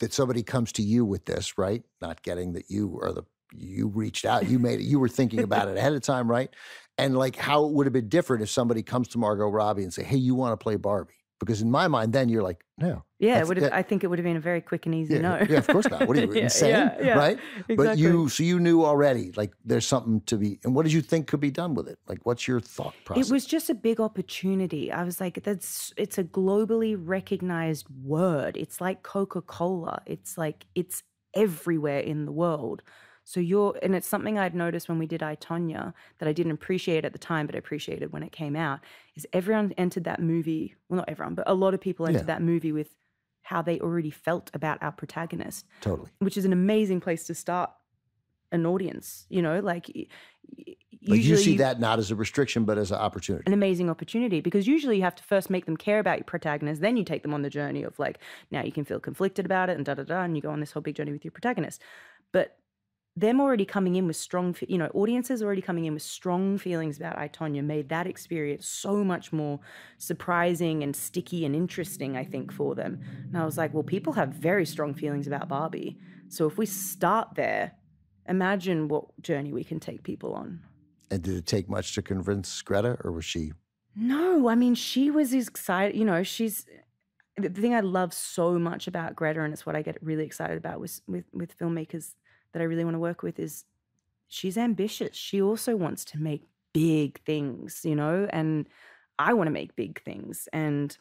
that somebody comes to you with this, right? Not getting that you reached out, you made it, you were thinking about it ahead of time, right? And like how it would have been different if somebody comes to Margot Robbie and say, hey, you want to play Barbie? Because in my mind, then you're like, no. Yeah, I think it would have been a very quick and easy no. Yeah, of course not. What are you, insane? Right? Exactly. But you knew already, like there's something to be, and what did you think could be done with it? Like, what's your thought process? It was just a big opportunity. I was like, it's a globally recognized word. It's like Coca-Cola. It's like, it's everywhere in the world. So and it's something I'd noticed when we did I, Tonya that I didn't appreciate at the time, but I appreciated when it came out, is everyone entered that movie, well, not everyone, but a lot of people entered that movie with how they already felt about our protagonist. Totally. Which is an amazing place to start an audience, you know, like usually you see that not as a restriction, but as an opportunity. An amazing opportunity, because usually you have to first make them care about your protagonist, then you take them on the journey of like, now you can feel conflicted about it and and you go on this whole big journey with your protagonist. But them already coming in with strong, you know, audiences already coming in with strong feelings about I, Tonya made that experience so much more surprising and sticky and interesting, I think, for them. And I was like, well, people have very strong feelings about Barbie. So if we start there, imagine what journey we can take people on. And did it take much to convince Greta, or was she? No, I mean, she was excited. You know, the thing I love so much about Greta, and it's what I get really excited about with filmmakers that I really want to work with, is she's ambitious. She also wants to make big things, you know, and I want to make big things. And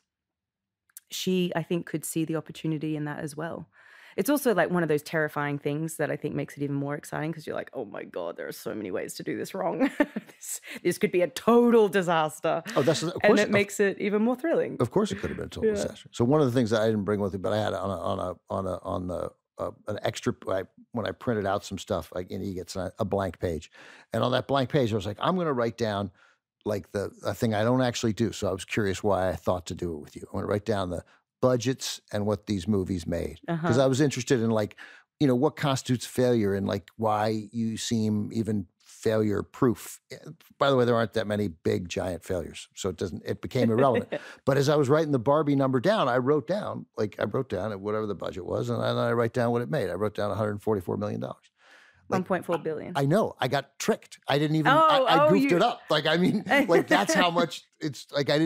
she, I think, could see the opportunity in that as well. It's also like one of those terrifying things that I think makes it even more exciting, because you're like, oh my God, there are so many ways to do this wrong. this could be a total disaster. Oh, of course, and it makes it even more thrilling. Of course it could have been a total disaster. So one of the things that I didn't bring with me, but I had an extra, when I printed out some stuff, like, and he gets a blank page. And on that blank page, I was like, I'm going to write down like a thing I don't actually do. So I was curious why I thought to do it with you. I'm going to write down the budgets and what these movies made. Because I was interested in, like, you know, what constitutes failure and like why you seem even failure proof. By the way, there aren't that many big giant failures, so it became irrelevant. But as I was writing the Barbie number down, I wrote down whatever the budget was, and then I write down what it made. I wrote down $144 million. Like, 1.4 billion. I know. I got tricked. I didn't even, I goofed it up. Like, I mean, like that's how much it's like, I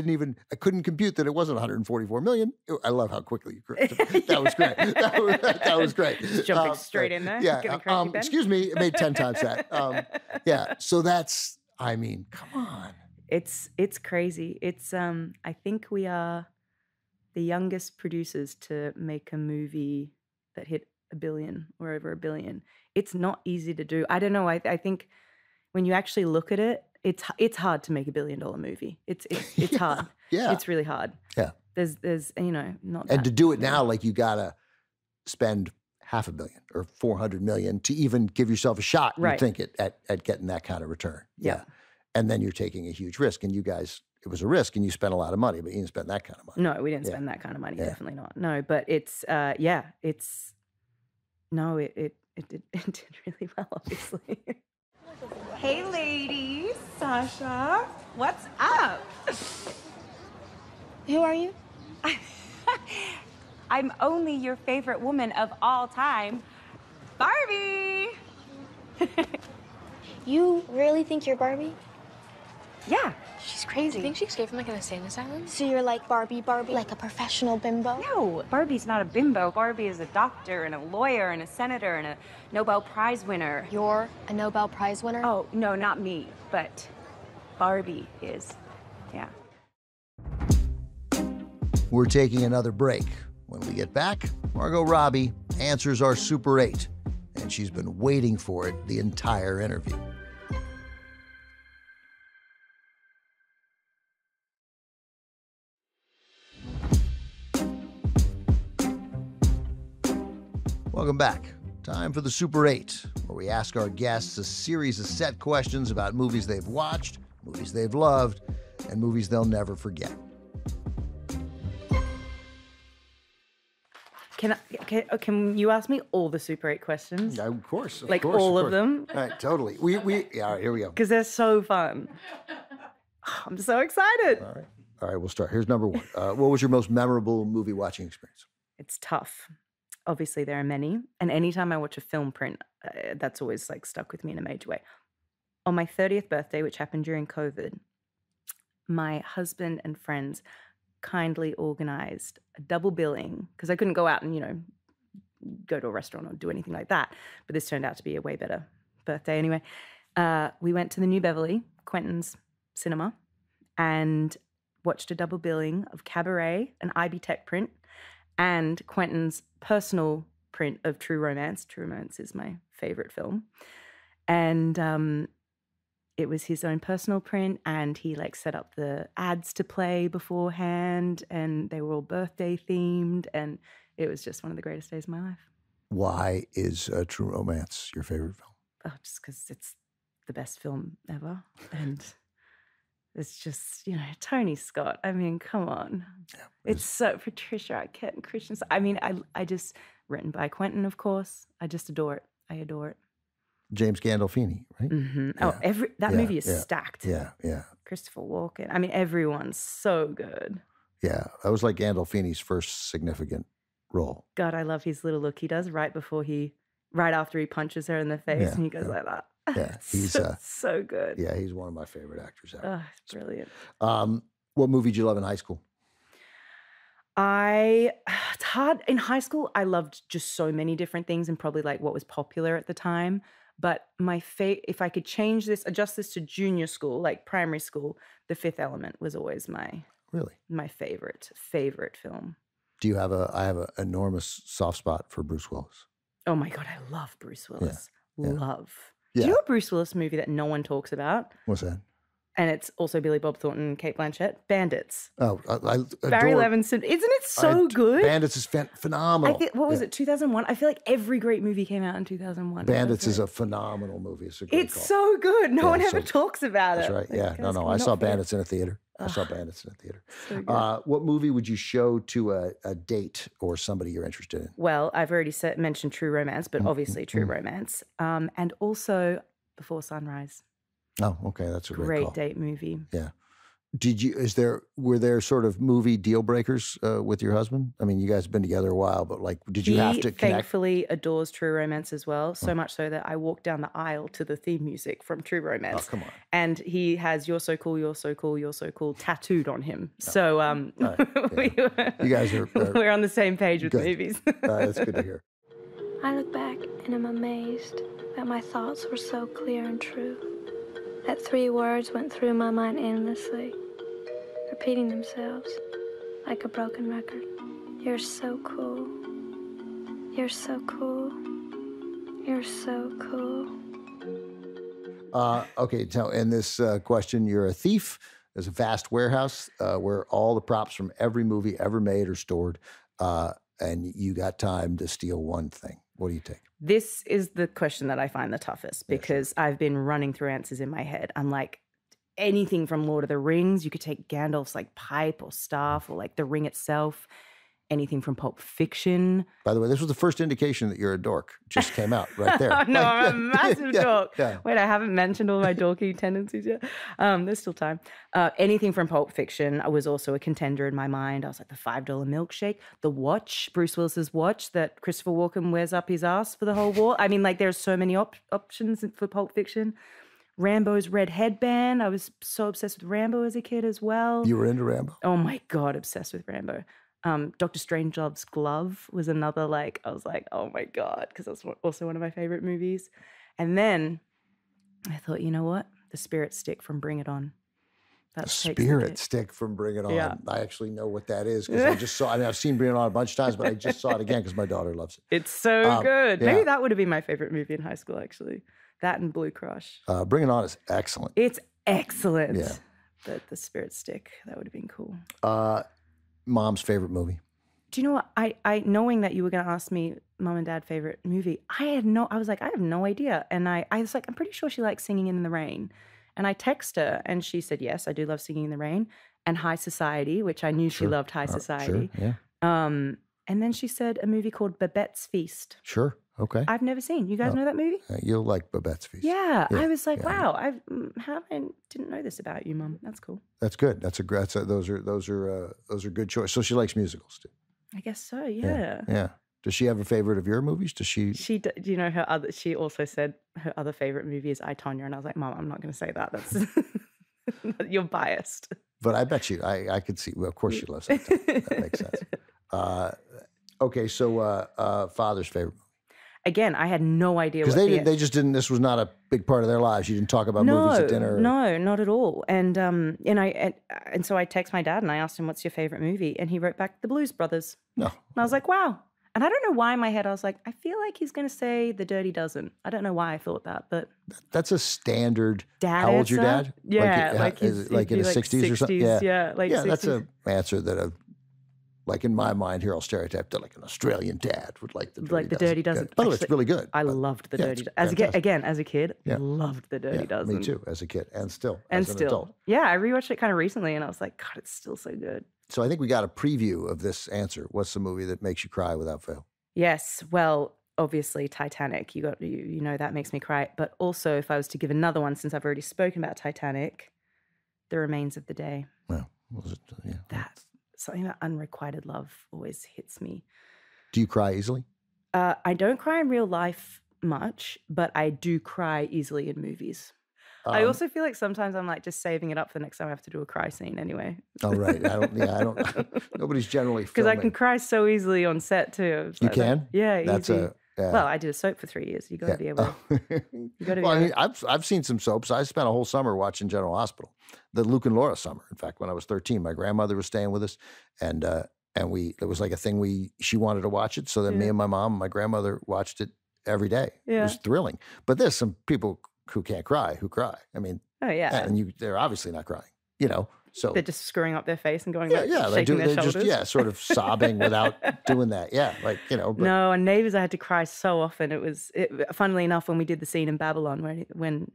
couldn't compute that it wasn't 144 million. I love how quickly you corrected it. That was great. That was great. Just jumping straight in there. Yeah. Excuse me. It made 10 times that. Yeah. So that's, I mean, come on. It's crazy. It's, I think we are the youngest producers to make a movie that hit $1 billion or over $1 billion. It's not easy to do. I don't know. I think when you actually look at it, it's hard to make $1 billion movie. It's hard. Yeah. It's really hard. Yeah. There's you know, not. And to do it now, like, you gotta spend $500 million or $400 million to even give yourself a shot. Right. You think at getting that kind of return. Yeah. And then you're taking a huge risk. And you guid, it was a risk, and you spent a lot of money, but you didn't spend that kind of money. No, we didn't spend that kind of money. Yeah. Definitely not. No, but it's it did really well, obviously. Hey, ladies. Sasha, what's up? Who are you? I'm only your favorite woman of all time, Barbie. You really think you're Barbie? Yeah. She's crazy. Do you think she escaped from like an insane asylum? So you're like Barbie, like a professional bimbo? No, Barbie's not a bimbo. Barbie is a doctor and a lawyer and a senator and a Nobel Prize winner. You're a Nobel Prize winner? Oh, no, not me, but Barbie is. Yeah. We're taking another break. When we get back, Margot Robbie answers our Super 8, and she's been waiting for it the entire interview. Welcome back. Time for the Super 8, where we ask our guests a series of set questions about movies they've watched, movies they've loved, and movies they'll never forget. Can you ask me all the Super 8 questions? Yeah, of course. Like all of them? All right, totally. All right, here we go. Because they're so fun. I'm so excited. All right, we'll start. Here's number 1. What was your most memorable movie watching experience? It's tough. Obviously, there are many. And anytime I watch a film print, that's always like stuck with me in a major way. On my 30th birthday, which happened during COVID, my husband and friends kindly organized a double billing because I couldn't go out and, go to a restaurant or do anything like that. But this turned out to be a way better birthday anyway. We went to the New Beverly, Quentin's cinema, and watched a double billing of Cabaret, an IB Tech print, and Quentin's personal print of True Romance. True Romance is my favorite film. And it was his own personal print, and he set up the ads to play beforehand, and they were all birthday themed, and it was just one of the greatest days of my life. Why is True Romance your favorite film? Oh, just because it's the best film ever, and it's just, Tony Scott. I mean, come on. Yeah, it's so Patricia Arquette and Christian. I mean, I just, written by Quentin, of course. I just adore it. I adore it. James Gandolfini, right? Mm-hmm. Yeah. Oh, that movie is stacked. Yeah. Christopher Walken. I mean, everyone's so good. Yeah, that was like Gandolfini's first significant role. God, I love his little look he does right after he punches her in the face, and he goes like that. Yeah, he's so good. Yeah, he's one of my favorite actors ever. Oh, it's brilliant. What movie did you love in high school? It's hard. In high school, I loved just so many different things and probably what was popular at the time. But if I could adjust this to junior school, like primary school, The Fifth Element was always my favorite film. Do you have I have an enormous soft spot for Bruce Willis. Oh my God, I love Bruce Willis. Yeah. Love. Yeah. Do you know a Bruce Willis movie that no one talks about? What's that? And it's also Billy Bob Thornton and Cate Blanchett. Bandits. Oh, I adore Barry Levinson. Isn't it so good? Bandits is phenomenal. What was it, 2001? I feel like every great movie came out in 2001. Bandits is a phenomenal movie. It's so good. No one ever talks about it. That's right. Yeah. No. I saw Bandits in a theater. So what movie would you show to a date or somebody you're interested in? Well, I've already mentioned True Romance, but obviously True Romance. And also Before Sunrise. Oh, okay. That's a great call. Date movie. Yeah. Were there sort of movie deal breakers with your husband? I mean, you guys have been together a while, but did you have to connect? He thankfully adores True Romance as well, so much so that I walked down the aisle to the theme music from True Romance. Oh, come on. And he has You're So Cool, You're So Cool, You're So Cool tattooed on him. Oh. So right. You guys are we're on the same page with movies. That's good to hear. I look back and am amazed that my thoughts were so clear and true. That 3 words went through my mind endlessly, repeating themselves like a broken record. You're so cool. You're so cool. You're so cool. Okay, so in this question, you're a thief. There's a vast warehouse where all the props from every movie ever made are stored, and you got time to steal one thing. What do you take? This is the question that I find the toughest because I've been running through answers in my head. I'm like, anything from Lord of the Rings, you could take Gandalf's pipe or staff or the ring itself. Anything from Pulp Fiction. By the way, this was the first indication that you're a dork. Just came out right there. No, I'm a massive dork. Yeah. Wait, I haven't mentioned all my dorky tendencies yet. There's still time. Anything from Pulp Fiction was also a contender in my mind. I was like the $5 milkshake, the watch, Bruce Willis's watch that Christopher Walken wears up his ass for the whole war. I mean, there's so many options for Pulp Fiction. Rambo's red headband. I was so obsessed with Rambo as a kid as well. You were into Rambo? Oh my God, obsessed with Rambo. Dr. Strangelove's glove was another, I was like, oh my God, because that's also one of my favorite movies. And then I thought, you know what? The spirit stick from Bring It On. That takes the Spirit cake. stick from Bring It On. Yeah. I actually know what that is because I just saw. I mean, I've seen Bring It On a bunch of times, but I just saw it again because my daughter loves it. It's so good. yeah. Maybe that would have been my favorite movie in high school, actually. That and Blue Crush. Bring It On is excellent. It's excellent. Yeah. But the Spirit stick, that would have been cool. Mom's favorite movie. Do you know what? I knowing that you were going to ask me mom and dad favorite movie, I was like, I have no idea. And I was like, I'm pretty sure she likes Singing in the Rain. And I text her and she said, yes, I do love Singing in the Rain. And High Society, which I knew she loved High Society. Sure, yeah. And then she said a movie called Babette's Feast. Sure, okay. I've never seen. You guys know that movie? You'll like Babette's Feast. Yeah. I was like, wow, I didn't know this about you, Mom. That's cool. That's good. Those are good choices. So she likes musicals too. I guess so, yeah. Yeah. Does she have a favorite of your movies? Does she? Do you know her other? She also said her other favorite movie is I, Tonya, and I was like, Mom, I'm not going to say that. That's you're biased. But I bet I could see. Well, of course, she loves that. That makes sense. Okay, so father's favorite movie. Again, I had no idea because they just didn't. This was not a big part of their lives. You didn't talk about movies at dinner. No, not at all. And so I text my dad and I asked him, "What's your favorite movie?" And he wrote back, "The Blues Brothers." No, and I was like, "Wow." And I don't know why in my head I was like, I feel like he's going to say The Dirty Dozen. I don't know why I thought that, but that's a standard. Dad How old's your answer? dad? Yeah, like in his 60s or something. Yeah, like 60s. That's an answer that like in my mind, here I'll stereotype that like an Australian dad would like The Dirty Dozen. By the way, it's really good. I loved The Dirty Dozen. As a kid, loved The Dirty Dozen. Me too, as a kid, and still as an adult. Yeah, I rewatched it kind of recently, and I was like, God, it's still so good. So I think we got a preview of this answer. What's the movie that makes you cry without fail? Yes, well, obviously Titanic. You know that makes me cry. But also, if I was to give another one, since I've already spoken about Titanic, The Remains of the Day. Well, was it? Yeah. That something about unrequited love always hits me. Do you cry easily? I don't cry in real life much, but I do cry easily in movies. I also feel like sometimes I'm like just saving it up for the next time I have to do a cry scene anyway. Oh, right. I don't. Nobody's generally because I can cry so easily on set too. You can? Yeah, that's easy. Well, I did a soap for 3 years. You got to be able. You got to be. I mean, I've seen some soaps. I spent a whole summer watching General Hospital, the Luke and Laura summer. In fact, when I was 13, my grandmother was staying with us, and it was like a thing she wanted to watch it. So then me and my mom and my grandmother watched it every day. Yeah. It was thrilling. But there's some people who can't cry, who cry. I mean, oh yeah, and they're obviously not crying, So they're just screwing up their face and going, shaking their shoulders. Just sort of sobbing without doing that. Yeah, like But, no, and Neighbours, I had to cry so often. Funnily enough, when we did the scene in Babylon, when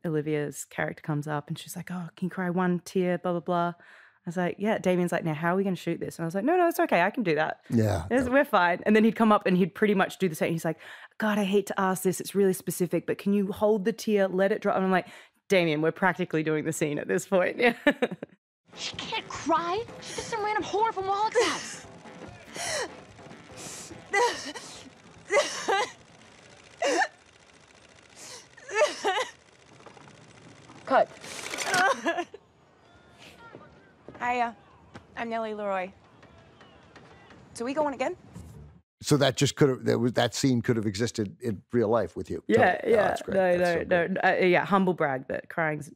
Olivia's character comes up and she's like, "Oh, can you cry one tear?" Blah blah blah. I was like, yeah. Damien's like, "Now, how are we going to shoot this?" And I was like, "No, it's okay. I can do that. Yeah, we're fine." And then he'd come up and he'd pretty much do the same. He's like, "God, I hate to ask this. It's really specific, but can you hold the tear, let it drop?" And I'm like, Damien, we're practically doing the scene at this point. Yeah. She can't cry. She's just some random whore from Wallach's house. Cut. Hi, I'm Nellie Leroy. So we going again? So that just that scene could have existed in real life with you. Yeah, totally. yeah. Oh, that's great. No. Humble brag that crying's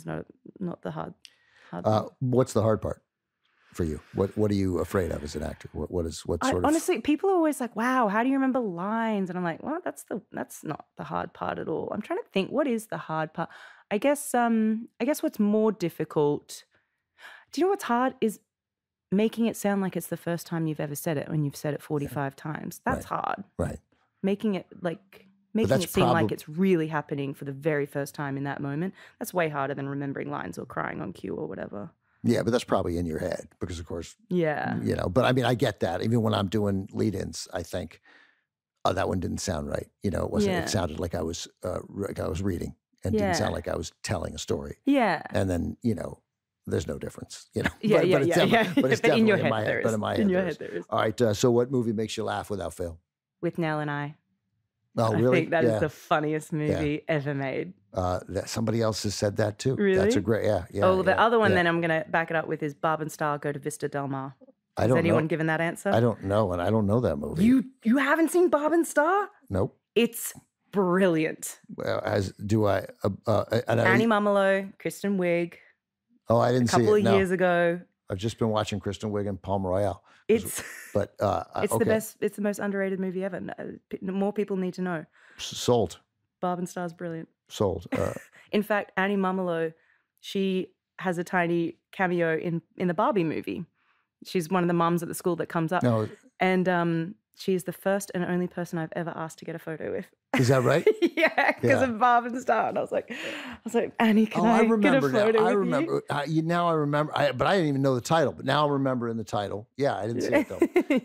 not the hard thing. What's the hard part for you? What are you afraid of as an actor? Honestly, people are always like, "Wow, how do you remember lines?" And I'm like, "Well, that's not the hard part at all." I'm trying to think, what is the hard part? I guess what's more difficult. Do you know what's hard is making it sound like it's the first time you've ever said it when you've said it 45 times. That's hard. Right. Making it seem like it's really happening for the very first time in that moment. That's way harder than remembering lines or crying on cue or whatever. Yeah, but that's probably in your head because, of course, yeah, But I mean, I get that. Even when I'm doing lead-ins, I think, "Oh, that one didn't sound right." It wasn't. Yeah. It sounded like I was reading, and didn't sound like I was telling a story. Yeah, and then there's no difference. Yeah, but it's definitely in your in my head. But in my head, there is. All right. So, what movie makes you laugh without fail? With Nell and I. Oh, really? I think that is the funniest movie ever made. That somebody else has said that too. Really? That's a great. Yeah. Oh, the other one. Then I'm going to back it up with is Barb and Star Go to Vista Del Mar. Has anyone given that answer? I don't know, and I don't know that movie. You haven't seen Barb and Star? Nope. It's brilliant. Well, Annie Mumolo, Kristen Wiig. Oh, I didn't see it. A couple of No. years ago. I've just been watching Kristen Wiig and Palm Royale. It's But it's okay. the best. It's the most underrated movie ever. More people need to know. Sold. Barb and Star's brilliant. Sold. In fact, Annie Mumolo, she has a tiny cameo in the Barbie movie. She's one of the mums at the school that comes up. No. And she is the first and only person I've ever asked to get a photo with. Is that right? Yeah, because of Barb and Star. And I was like, Annie, can I get a photo with remember. Now I remember. But I didn't even know the title. But now I'm remembering the title. Yeah, I didn't see it though.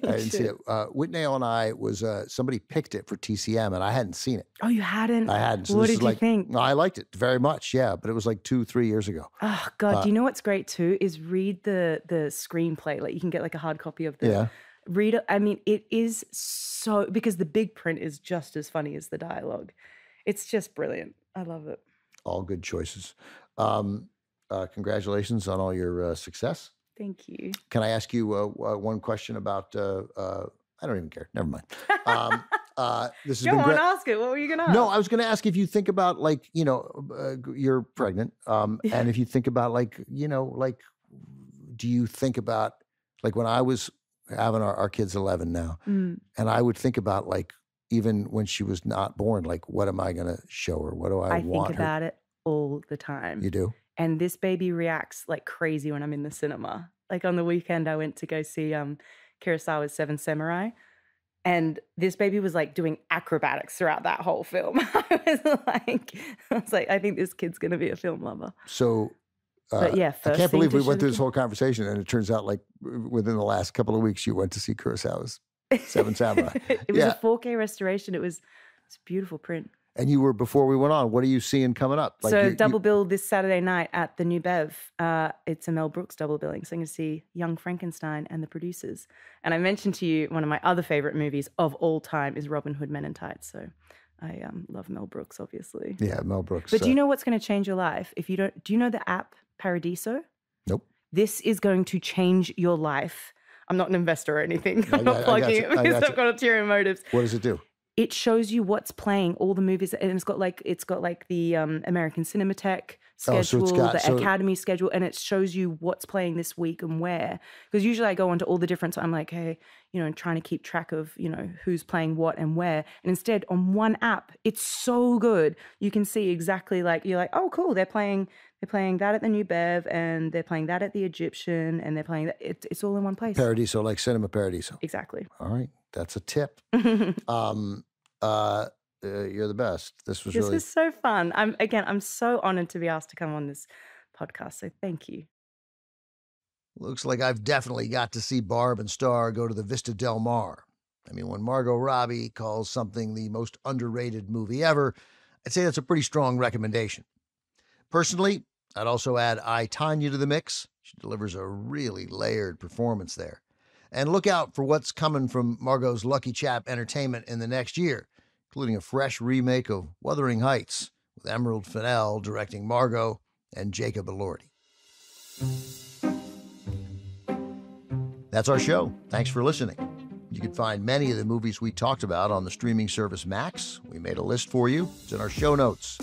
I didn't see it. Whitney and I was somebody picked it for TCM, and I hadn't seen it. Oh, you hadn't? I hadn't. So what this did is you think? I liked it very much. Yeah, but it was like 2-3 years ago. Oh God, do you know what's great too? Is read the screenplay. Like you can get like a hard copy of the. Yeah. Read it. I mean, it is so because the big print is just as funny as the dialogue. It's just brilliant. I love it. All good choices. Congratulations on all your success. Thank you. Can I ask you one question about? I don't even care. Never mind. This has Go been on, great. ask it. What were you going to ask? No, I was going to ask if you think about like you're pregnant, and if you think about like do you think about like when I was having our kid's 11 now, and I would think about like even when she was not born, like what am I going to show her? What do I want? I think about it all the time. You do? And this baby reacts like crazy when I'm in the cinema. Like on the weekend, I went to go see Kurosawa's Seven Samurai. And this baby was like doing acrobatics throughout that whole film. I was like, I think this kid's going to be a film lover. So, but yeah, I can't believe we went through this whole conversation, and it turns out like within the last couple of weeks, you went to see Kurosawa's Seven Samurai. It was a 4K restoration. It was a beautiful print. And you were, before we went on, what are you seeing coming up? Like so double bill this Saturday night at the New Bev. It's a Mel Brooks double billing. So I'm going to see Young Frankenstein and The Producers. And I mentioned to you, one of my other favorite movies of all time is Robin Hood Men in Tights. So I love Mel Brooks, obviously. Yeah, Mel Brooks. But do you know what's going to change your life? If you don't, do you know the app Paradiso? Nope. This is going to change your life. I'm not an investor or anything. I'm not plugging it because I've got ulterior motives. What does it do? It shows you what's playing, all the movies, and it's got like the American Cinematheque schedule, the Academy schedule, and it shows you what's playing this week and where. Because usually I go onto all the different, so I'm like, hey, trying to keep track of, who's playing what and where. And instead, on one app, it's so good. You can see exactly you're like, oh, cool, they're playing that at the New Bev, and they're playing that at the Egyptian, and they're playing that. It's all in one place. Paradiso, like Cinema Paradiso. Exactly. All right, that's a tip. You're the best. This was so fun. I'm so honored to be asked to come on this podcast. So thank you. Looks like I've definitely got to see Barb and Star go to the Vista Del Mar. I mean, when Margot Robbie calls something the most underrated movie ever, I'd say that's a pretty strong recommendation. Personally, I'd also add I, Tonya to the mix. She delivers a really layered performance there. And look out for what's coming from Margot's Lucky Chap Entertainment in the next year, including a fresh remake of Wuthering Heights with Emerald Fennell directing Margot and Jacob Elordi. That's our show. Thanks for listening. You can find many of the movies we talked about on the streaming service Max. We made a list for you. It's in our show notes.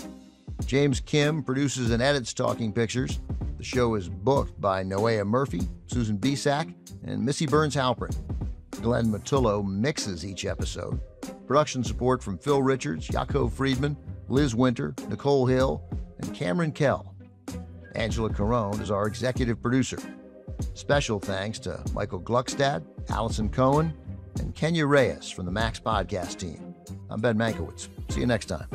James Kim produces and edits Talking Pictures. The show is booked by Noea Murphy, Susan Bisak, and Missy Burns-Halpern. Glenn Matullo mixes each episode. Production support from Phil Richards, Yaakov Friedman, Liz Winter, Nicole Hill, and Cameron Kell. Angela Carone is our executive producer. Special thanks to Michael Gluckstad, Allison Cohen, and Kenya Reyes from the Max Podcast team. I'm Ben Mankiewicz. See you next time.